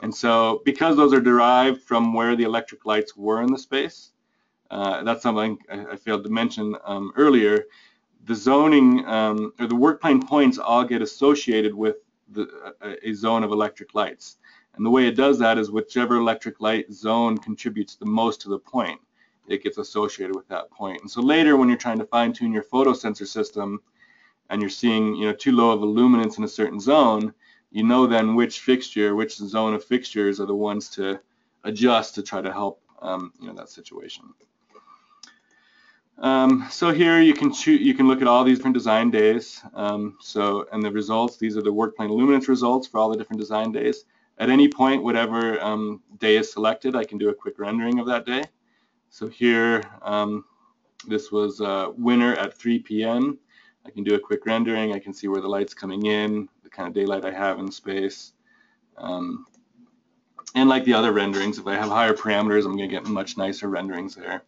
And so because those are derived from where the electric lights were in the space, that's something I failed to mention earlier. The zoning or the work plane points all get associated with a zone of electric lights. And the way it does that is whichever electric light zone contributes the most to the point, it gets associated with that point. And so later when you're trying to fine tune your photo sensor system and you're seeing too low of a luminance in a certain zone, you know then which fixture, which zone of fixtures are the ones to adjust to try to help that situation. So here you can look at all these different design days. And the results, these are the work plane luminance results for all the different design days. At any point, whatever day is selected, I can do a quick rendering of that day. So here, this was winter at 3 p.m. I can do a quick rendering. I can see where the light's coming in, the kind of daylight I have in space. And like the other renderings, if I have higher parameters, I'm going to get much nicer renderings there.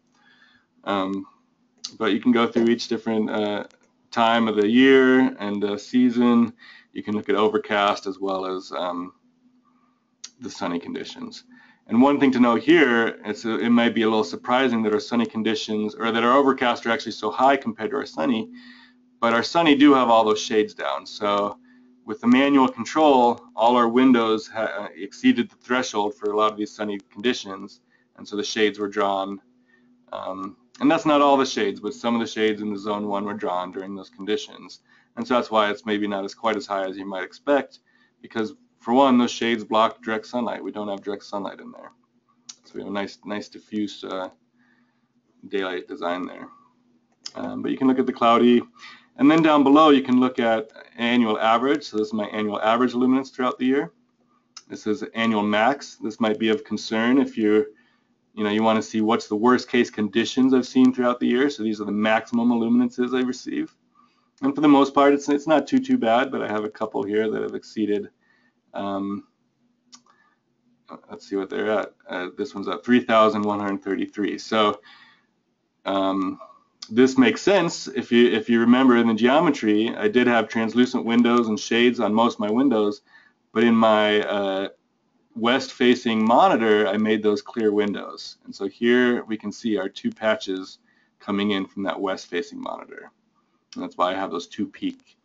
But you can go through each different time of the year and season. You can look at overcast as well as the sunny conditions. And one thing to know here, it might be a little surprising that our sunny conditions, or that our overcast are actually so high compared to our sunny, but our sunny do have all those shades down. So with the manual control, all our windows exceeded the threshold for a lot of these sunny conditions, and so the shades were drawn. And that's not all the shades, but some of the shades in the zone 1 were drawn during those conditions. And so that's why it's maybe not quite as high as you might expect, because for one, those shades block direct sunlight. We don't have direct sunlight in there. So we have a nice diffuse daylight design there. But you can look at the cloudy, and then down below you can look at annual average. So this is my annual average luminance throughout the year. This is annual max. This might be of concern if you want to see what's the worst case conditions I've seen throughout the year. So these are the maximum illuminances I receive. And for the most part, it's not too bad, but I have a couple here that have exceeded. Let's see what they're at. This one's at 3,133. So this makes sense if you remember in the geometry, I did have translucent windows and shades on most of my windows, but in my west-facing monitor, I made those clear windows. And so here we can see our 2 patches coming in from that west-facing monitor. And that's why I have those 2 peak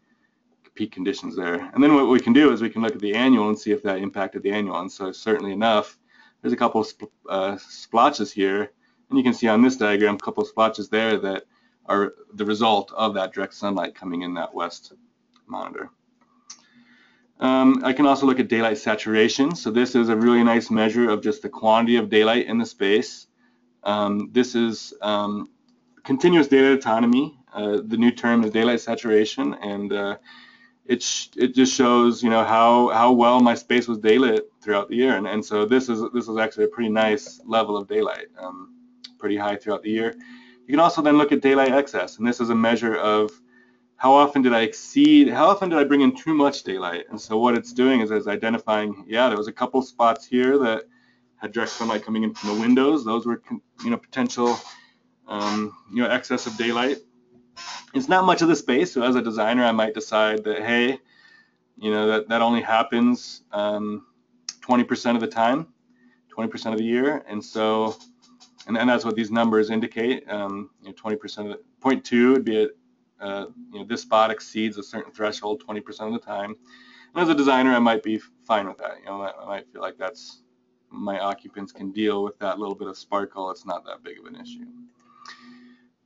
conditions there. And then what we can do is we can look at the annual and see if that impacted the annual. And so certainly enough, there's a couple of splotches here. And you can see on this diagram, a couple of splotches there that are the result of that direct sunlight coming in that west monitor. I can also look at daylight saturation. So this is a really nice measure of just the quantity of daylight in the space. This is continuous daylight autonomy. The new term is daylight saturation, and it just shows how well my space was daylit throughout the year. And so this is actually a pretty nice level of daylight, pretty high throughout the year. You can also then look at daylight excess, and this is a measure of how often did I bring in too much daylight. And so what it's doing is it's identifying, there was a couple spots here that had direct sunlight coming in from the windows. Those were potential excess of daylight. It's not much of the space, so as a designer I might decide that, hey, that only happens 20% of the time, 20% of the year. And so and that's what these numbers indicate. 20% of the 0.2 would be this spot exceeds a certain threshold 20% of the time. And as a designer, I might be fine with that. I might feel like that's, my occupants can deal with that little bit of sparkle. It's not that big of an issue.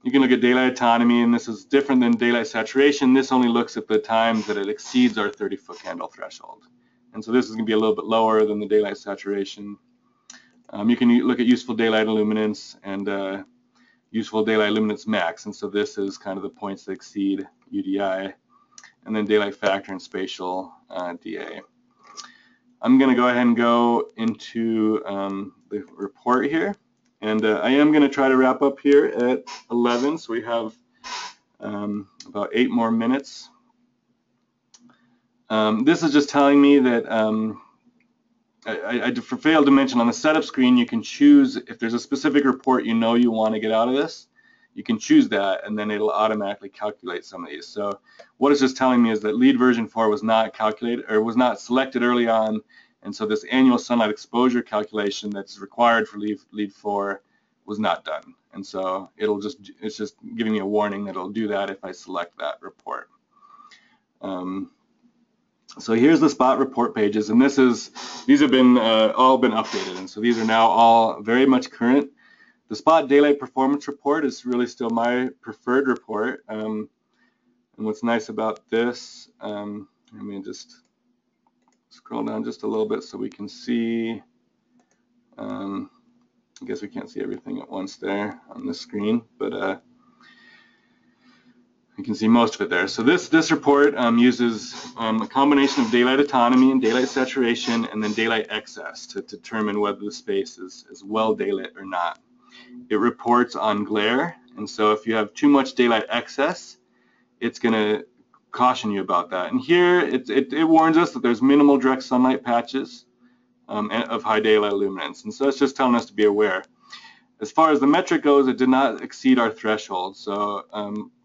You can look at daylight autonomy, and this is different than daylight saturation. This only looks at the times that it exceeds our 30-foot candle threshold. And so this is going to be a little bit lower than the daylight saturation. You can look at useful daylight illuminance and useful daylight illuminance max. And so this is kind of the points that exceed UDI. And then daylight factor and spatial DA. I'm going to go ahead and go into the report here. And I am going to try to wrap up here at 11, so we have about 8 more minutes. This is just telling me that I failed to mention on the setup screen, you can choose if there's a specific report you want to get out of this. You can choose that, and then it'll automatically calculate some of these. So what it's just telling me is that LEED version 4 was not calculated, or was not selected early on. And so this annual sunlight exposure calculation that's required for LEED 4 was not done. And so it's just giving me a warning that it'll do that if I select that report. So here's the spot report pages, and these have been all been updated, and so these are now all very much current. The spot daylight performance report is really still my preferred report. And what's nice about this, let me just scroll down just a little bit so we can see, I guess we can't see everything at once there on this screen, but you can see most of it there. So this report uses a combination of daylight autonomy and daylight saturation and then daylight excess to determine whether the space is well daylit or not. It reports on glare, and so if you have too much daylight excess, it's going to caution you about that. And here it warns us that there's minimal direct sunlight patches of high daylight luminance, and so it's just telling us to be aware. As far as the metric goes, it did not exceed our threshold, so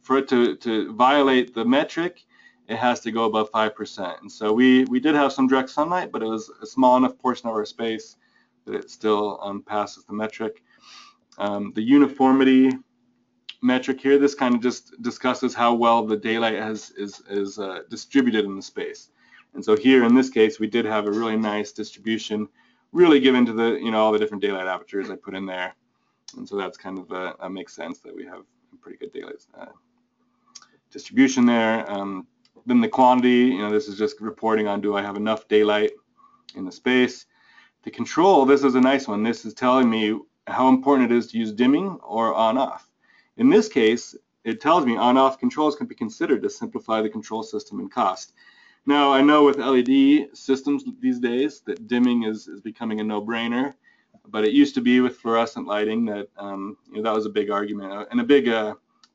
for it to violate the metric, it has to go above 5%. And so we did have some direct sunlight, but it was a small enough portion of our space that it still passes the metric. The uniformity metric here, this kind of just discusses how well the daylight is distributed in the space. And so here in this case, we did have a really nice distribution, really given to the all the different daylight apertures I put in there. And so that's kind of that makes sense that we have a pretty good daylight distribution there. Then the quantity, this is just reporting on, do I have enough daylight in the space? The control, this is a nice one. This is telling me how important it is to use dimming or on-off. In this case, it tells me on-off controls can be considered to simplify the control system and cost. Now, I know with LED systems these days that dimming is becoming a no-brainer, but it used to be with fluorescent lighting that that was a big argument, and a big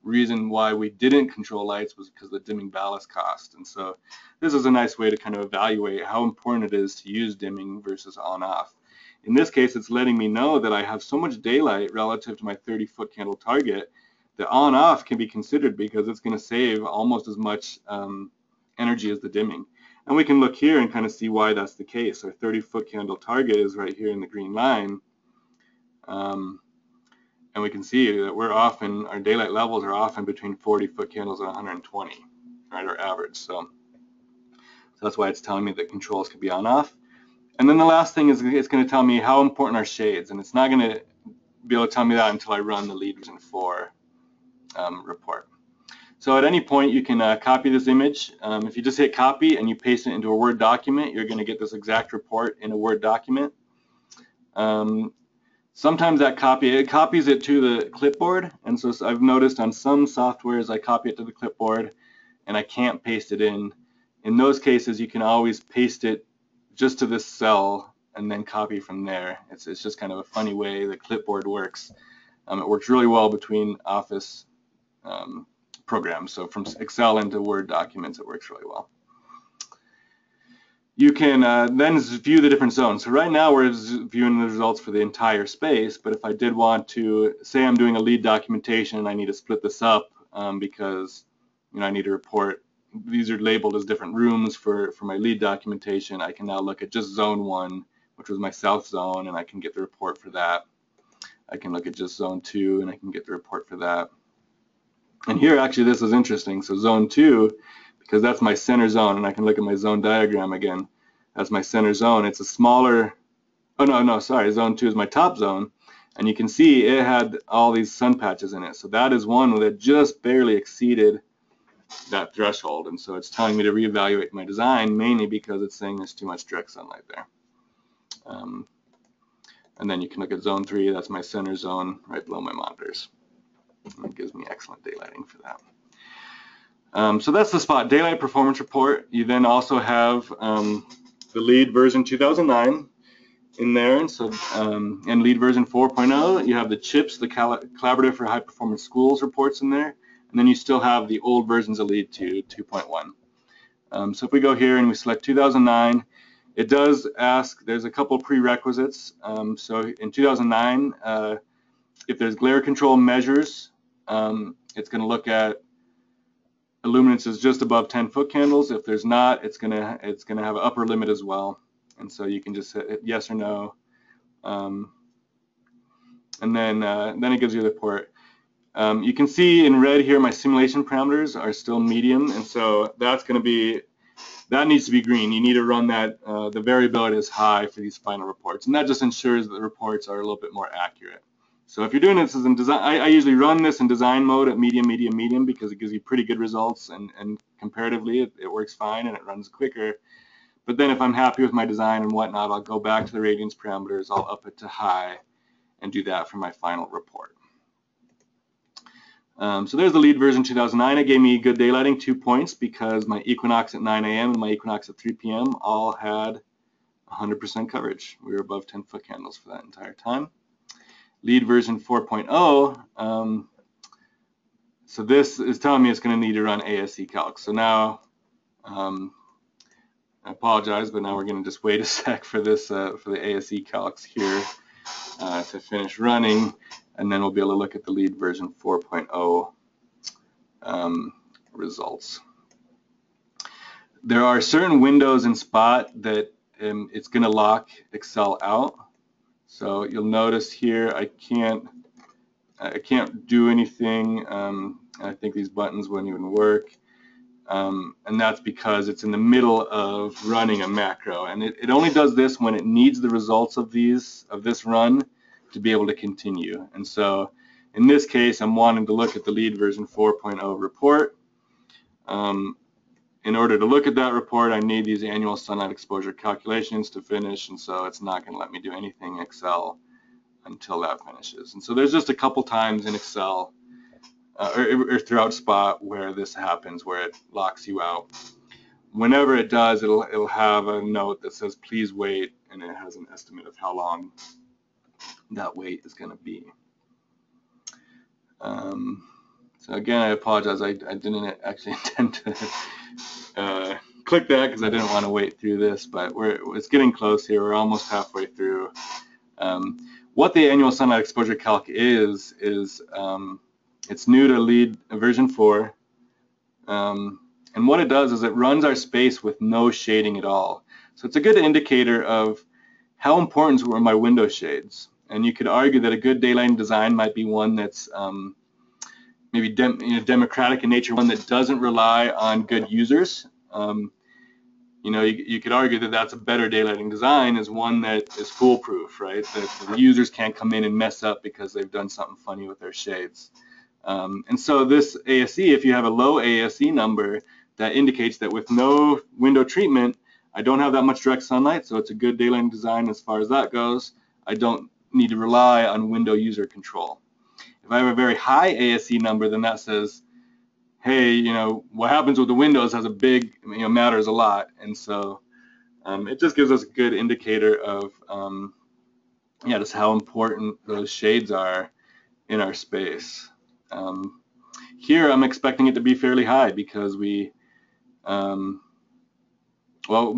reason why we didn't control lights was because of the dimming ballast cost. And so this is a nice way to kind of evaluate how important it is to use dimming versus on-off. In this case, it's letting me know that I have so much daylight relative to my 30-foot candle target that on-off can be considered because it's going to save almost as much energy as the dimming. And we can look here and kind of see why that's the case. Our 30-foot candle target is right here in the green line. And we can see that our daylight levels are often between 40-foot candles and 120, right, our average. So that's why it's telling me that controls can be on-off. And then the last thing is it's going to tell me how important are shades, and it's not going to be able to tell me that until I run the LEED version 4 report. So at any point you can copy this image. If you just hit copy and you paste it into a Word document, you're going to get this exact report in a Word document. Sometimes it copies it to the clipboard, and so I've noticed on some softwares I copy it to the clipboard and I can't paste it in. In those cases, you can always paste it just to this cell and then copy from there. It's just kind of a funny way the clipboard works. It works really well between Office programs, so from Excel into Word documents it works really well. You can then view the different zones. So right now we're viewing the results for the entire space, but if I did want to, say I'm doing a LEED documentation and I need to split this up because I need to report, these are labeled as different rooms for my LEED documentation, I can now look at just zone 1, which was my south zone, and I can get the report for that. I can look at just zone 2 and I can get the report for that. And here actually this is interesting. So zone 2, because that's my center zone, and I can look at my zone diagram again. That's my center zone. It's a smaller, oh no, sorry, zone 2 is my top zone. And you can see it had all these sun patches in it. So that is one that just barely exceeded that threshold. And so it's telling me to reevaluate my design, mainly because it's saying there's too much direct sunlight there. And then you can look at zone 3, that's my center zone right below my monitors. And it gives me excellent daylighting for that. So that's the Spot Daylight Performance Report. You then also have the LEED version 2009 in there, and so and LEED version 4.0, you have the CHIPS, the Collaborative for High Performance Schools reports in there, and then you still have the old versions of LEED 2.1. So if we go here and we select 2009, it does ask, there's a couple prerequisites. So in 2009, if there's glare control measures, it's going to look at illuminances just above 10 foot candles. If there's not, it's going to have an upper limit as well. And so you can just hit yes or no, and then it gives you the report. You can see in red here my simulation parameters are still medium, and so that's going to be, that needs to be green. You need to run that, the variability is high for these final reports, and that just ensures that the reports are a little bit more accurate. So if you're doing this as in design, I usually run this in design mode at medium, medium, medium, because it gives you pretty good results, and comparatively it works fine and it runs quicker. But then if I'm happy with my design and whatnot, I'll go back to the radiance parameters, I'll up it to high, and do that for my final report. So there's the LEED version 2009. It gave me good daylighting, 2 points, because my equinox at 9 a.m. and my equinox at 3 p.m. all had 100% coverage. We were above 10 foot candles for that entire time. LEED version 4.0, so this is telling me it's going to need to run ASE calc. So now, I apologize, but now we're going to just wait a sec for this, for the ASE calcs here to finish running, and then we'll be able to look at the LEED version 4.0 results. There are certain windows in Spot that it's going to lock Excel out. So you'll notice here I can't do anything. I think these buttons wouldn't even work. And that's because it's in the middle of running a macro, and it only does this when it needs the results of this run to be able to continue. And so in this case, I'm wanting to look at the LEED version 4.0 report. In order to look at that report, I need these annual sunlight exposure calculations to finish, and so it's not going to let me do anything in Excel until that finishes. And so there's just a couple times in Excel or throughout Spot where this happens, where it locks you out. Whenever it does, it'll have a note that says please wait, and it has an estimate of how long that wait is going to be. So again, I apologize, I didn't actually intend to click that because I didn't want to wait through this, but it's getting close here. We're almost halfway through. What the annual sunlight exposure calc is it's new to LEED version 4, and what it does is it runs our space with no shading at all. So it's a good indicator of how important were my window shades. And you could argue that a good daylighting design might be one that's maybe democratic in nature, one that doesn't rely on good users. You could argue that that's a better daylighting design, is one that is foolproof, right? That the users can't come in and mess up because they've done something funny with their shades. And so this ASE, if you have a low ASE number, that indicates that with no window treatment, I don't have that much direct sunlight, so it's a good daylighting design as far as that goes. I don't need to rely on window user control. If I have a very high ASE number, then that says, hey, what happens with the windows has a big, matters a lot. And so it just gives us a good indicator of, just how important those shades are in our space. Here I'm expecting it to be fairly high because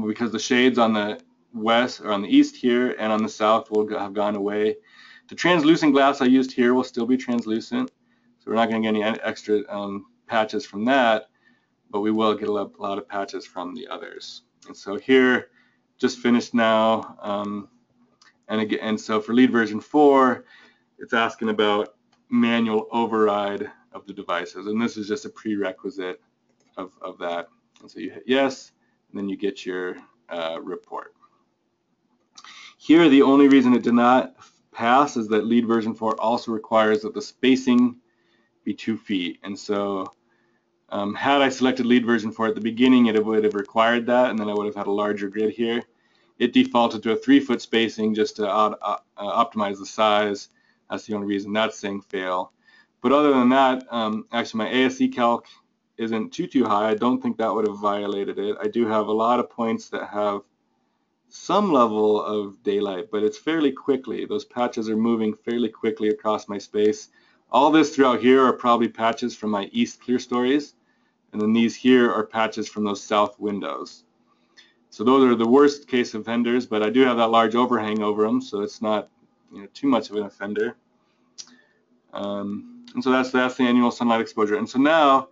because the shades on the west or on the east here and on the south will have gone away. The translucent glass I used here will still be translucent, so we're not going to get any extra patches from that, but we will get a lot of patches from the others. And so here, just finished now, and so for LEED version 4, it's asking about manual override of the devices, and this is just a prerequisite of that. And so you hit yes, and then you get your report. Here, the only reason it did not pass is that LEED version 4 also requires that the spacing be 2 feet. And so had I selected LEED version 4 at the beginning, it would have required that, and then I would have had a larger grid here. It defaulted to a 3-foot spacing just to optimize the size. That's the only reason that's saying fail. But other than that, actually my ASE calc isn't too high. I don't think that would have violated it. I do have a lot of points that have some level of daylight, but it's fairly quickly. Those patches are moving fairly quickly across my space. All this throughout here are probably patches from my east clear stories, and then these here are patches from those south windows. So those are the worst case offenders, but I do have that large overhang over them, so it's not, you know, too much of an offender. And so that's the annual sunlight exposure. And so now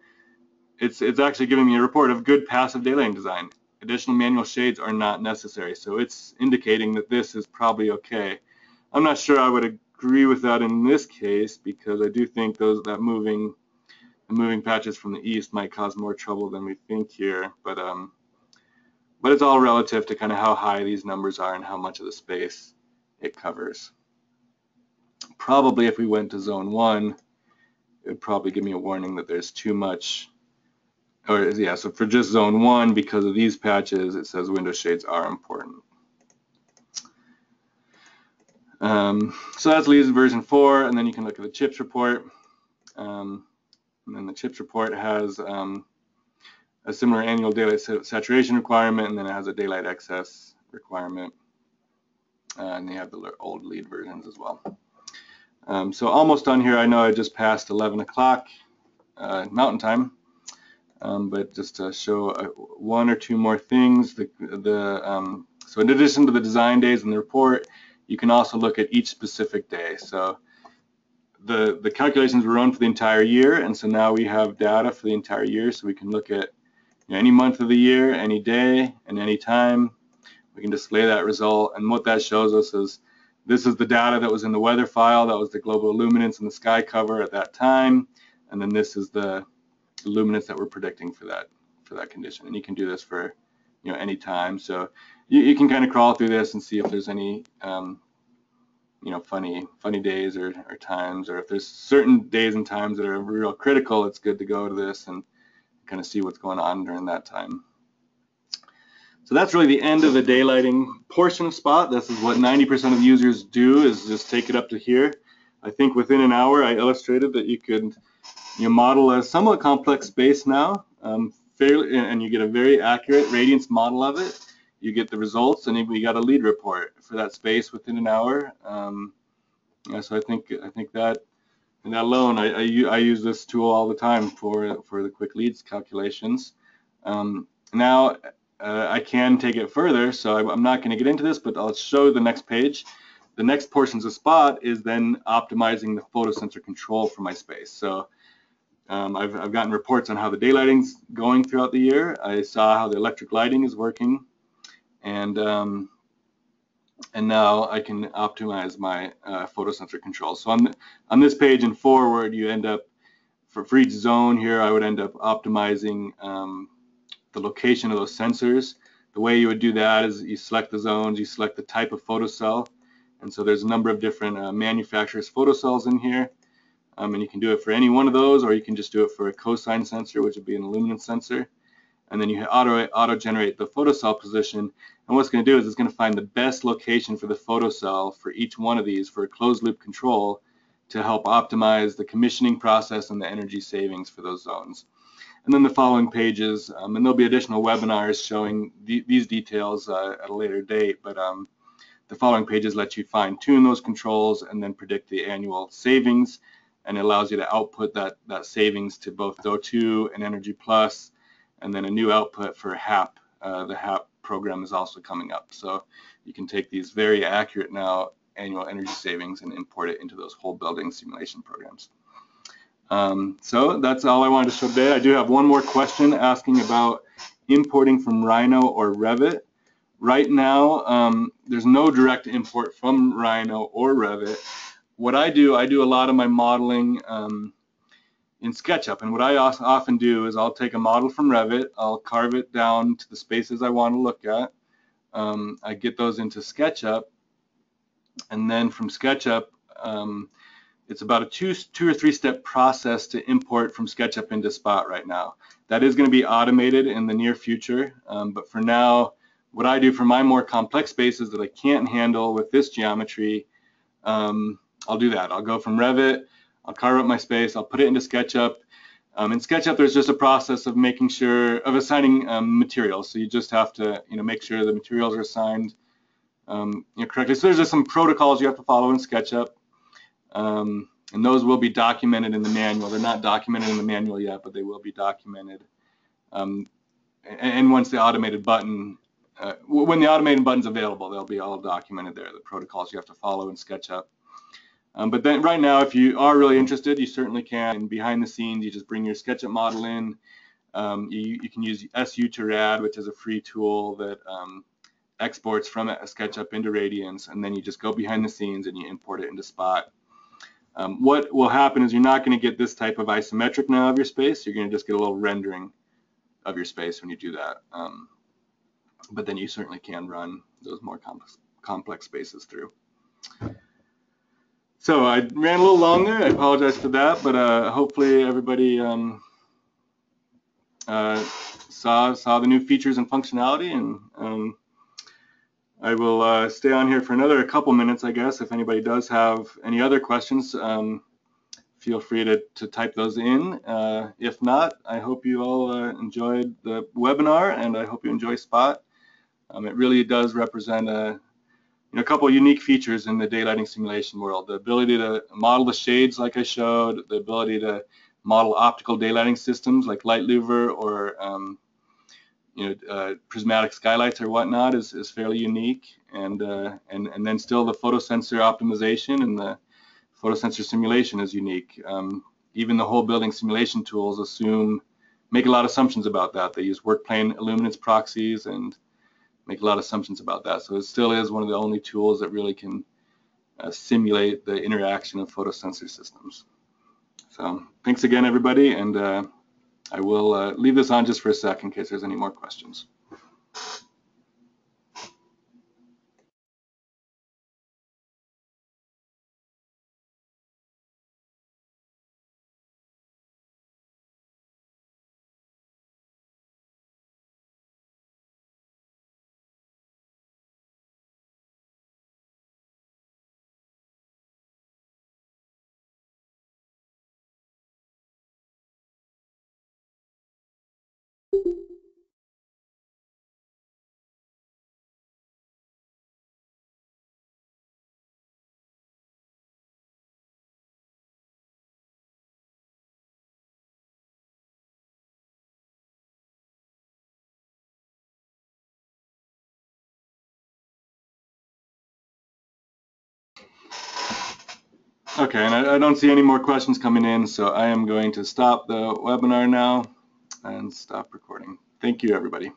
it's actually giving me a report of good passive daylighting design. Additional manual shades are not necessary, so it's indicating that this is probably okay. I'm not sure I would agree with that in this case, because I do think the moving patches from the east might cause more trouble than we think here. But it's all relative to kind of how high these numbers are and how much of the space it covers. Probably if we went to zone 1, it would probably give me a warning that there's too much. Or yeah, so for just zone 1, because of these patches, it says window shades are important. So that's LEED version 4, and then you can look at the CHIPS report. And then the CHIPS report has a similar annual daylight saturation requirement, and then it has a daylight excess requirement. And they have the old LEED versions as well. So almost done here. I know I just passed 11 o'clock Mountain Time. But just to show one or two more things, so in addition to the design days in the report, you can also look at each specific day. So the calculations were run for the entire year, and so now we have data for the entire year, so we can look at, you know, any month of the year, any day, and any time. We can display that result, and what that shows us is this is the data that was in the weather file. That was the global illuminance in the sky cover at that time, and then this is the luminance that we're predicting for that condition. And you can do this for, you know, any time. So you can kind of crawl through this and see if there's any you know, funny days or times, or if there's certain days and times that are real critical. It's good to go to this and kind of see what's going on during that time. So that's really the end of the daylighting portion of Spot. This is what 90% of users do, is just take it up to here. I think within an hour I illustrated that you could model a somewhat complex space now, and you get a very accurate radiance model of it. You get the results, and we got a LEED report for that space within an hour. Yeah, so I think that, and that alone, I use this tool all the time for the quick LEEDs calculations. Now I can take it further, so I'm not going to get into this, but I'll show the next page. The next portions of Spot is then optimizing the photosensor control for my space. So I've gotten reports on how the daylighting's going throughout the year. I saw how the electric lighting is working, and now I can optimize my photosensor control. So on this page and forward, you end up, for each zone here, I would end up optimizing the location of those sensors. The way you would do that is you select the zones, you select the type of photocell, and so there's a number of different manufacturers' photocells in here. And you can do it for any one of those, or you can just do it for a cosine sensor, which would be an illuminance sensor. And then you auto-generate the photocell position. And what it's going to do is it's going to find the best location for the photocell for each one of these for a closed loop control to help optimize the commissioning process and the energy savings for those zones. And then the following pages, and there'll be additional webinars showing these details at a later date, but the following pages let you fine-tune those controls and then predict the annual savings. And it allows you to output that savings to both O2 and Energy Plus, and then a new output for HAP. The HAP program is also coming up. So you can take these very accurate now annual energy savings and import it into those whole building simulation programs. So that's all I wanted to show today. I do have one more question asking about importing from Rhino or Revit. Right now, there's no direct import from Rhino or Revit. What I do a lot of my modeling, in SketchUp. And what I often do is I'll take a model from Revit, I'll carve it down to the spaces I want to look at. I get those into SketchUp, and then from SketchUp, it's about a two or three step process to import from SketchUp into Spot right now. That is going to be automated in the near future, but for now, what I do for my more complex spaces that I can't handle with this geometry, I'll do that. I'll go from Revit, I'll carve up my space, I'll put it into SketchUp. In SketchUp, there's just a process of making sure, of assigning materials. So you just have to, make sure the materials are assigned correctly. So there's just some protocols you have to follow in SketchUp, and those will be documented in the manual. They're not documented in the manual yet, but they will be documented. And once the automated button, when the automated button's available, they'll be all documented there, the protocols you have to follow in SketchUp. But then right now, if you are really interested, you certainly can. And behind the scenes, you just bring your SketchUp model in. You can use SU to RAD, which is a free tool that exports from SketchUp into Radiance, and then you just go behind the scenes and you import it into Spot. What will happen is you're not going to get this type of isometric now of your space. You're going to just get a little rendering of your space when you do that. But then you certainly can run those more complex spaces through. So I ran a little long there. I apologize for that, but hopefully everybody saw the new features and functionality, and I will stay on here for another couple minutes, I guess. If anybody does have any other questions, feel free to type those in. If not, I hope you all enjoyed the webinar, and I hope you enjoy Spot. It really does represent a couple of unique features in the daylighting simulation world. The ability to model the shades like I showed, the ability to model optical daylighting systems like light louver or prismatic skylights or whatnot is fairly unique, and then still the photosensor optimization and the photosensor simulation is unique. Even the whole building simulation tools make a lot of assumptions about that. They use work plane illuminance proxies and make a lot of assumptions about that. So it still is one of the only tools that really can simulate the interaction of photosensor systems. So thanks again, everybody, and I will leave this on just for a sec in case there's any more questions. Okay, and I don't see any more questions coming in, so I am going to stop the webinar now and stop recording. Thank you, everybody.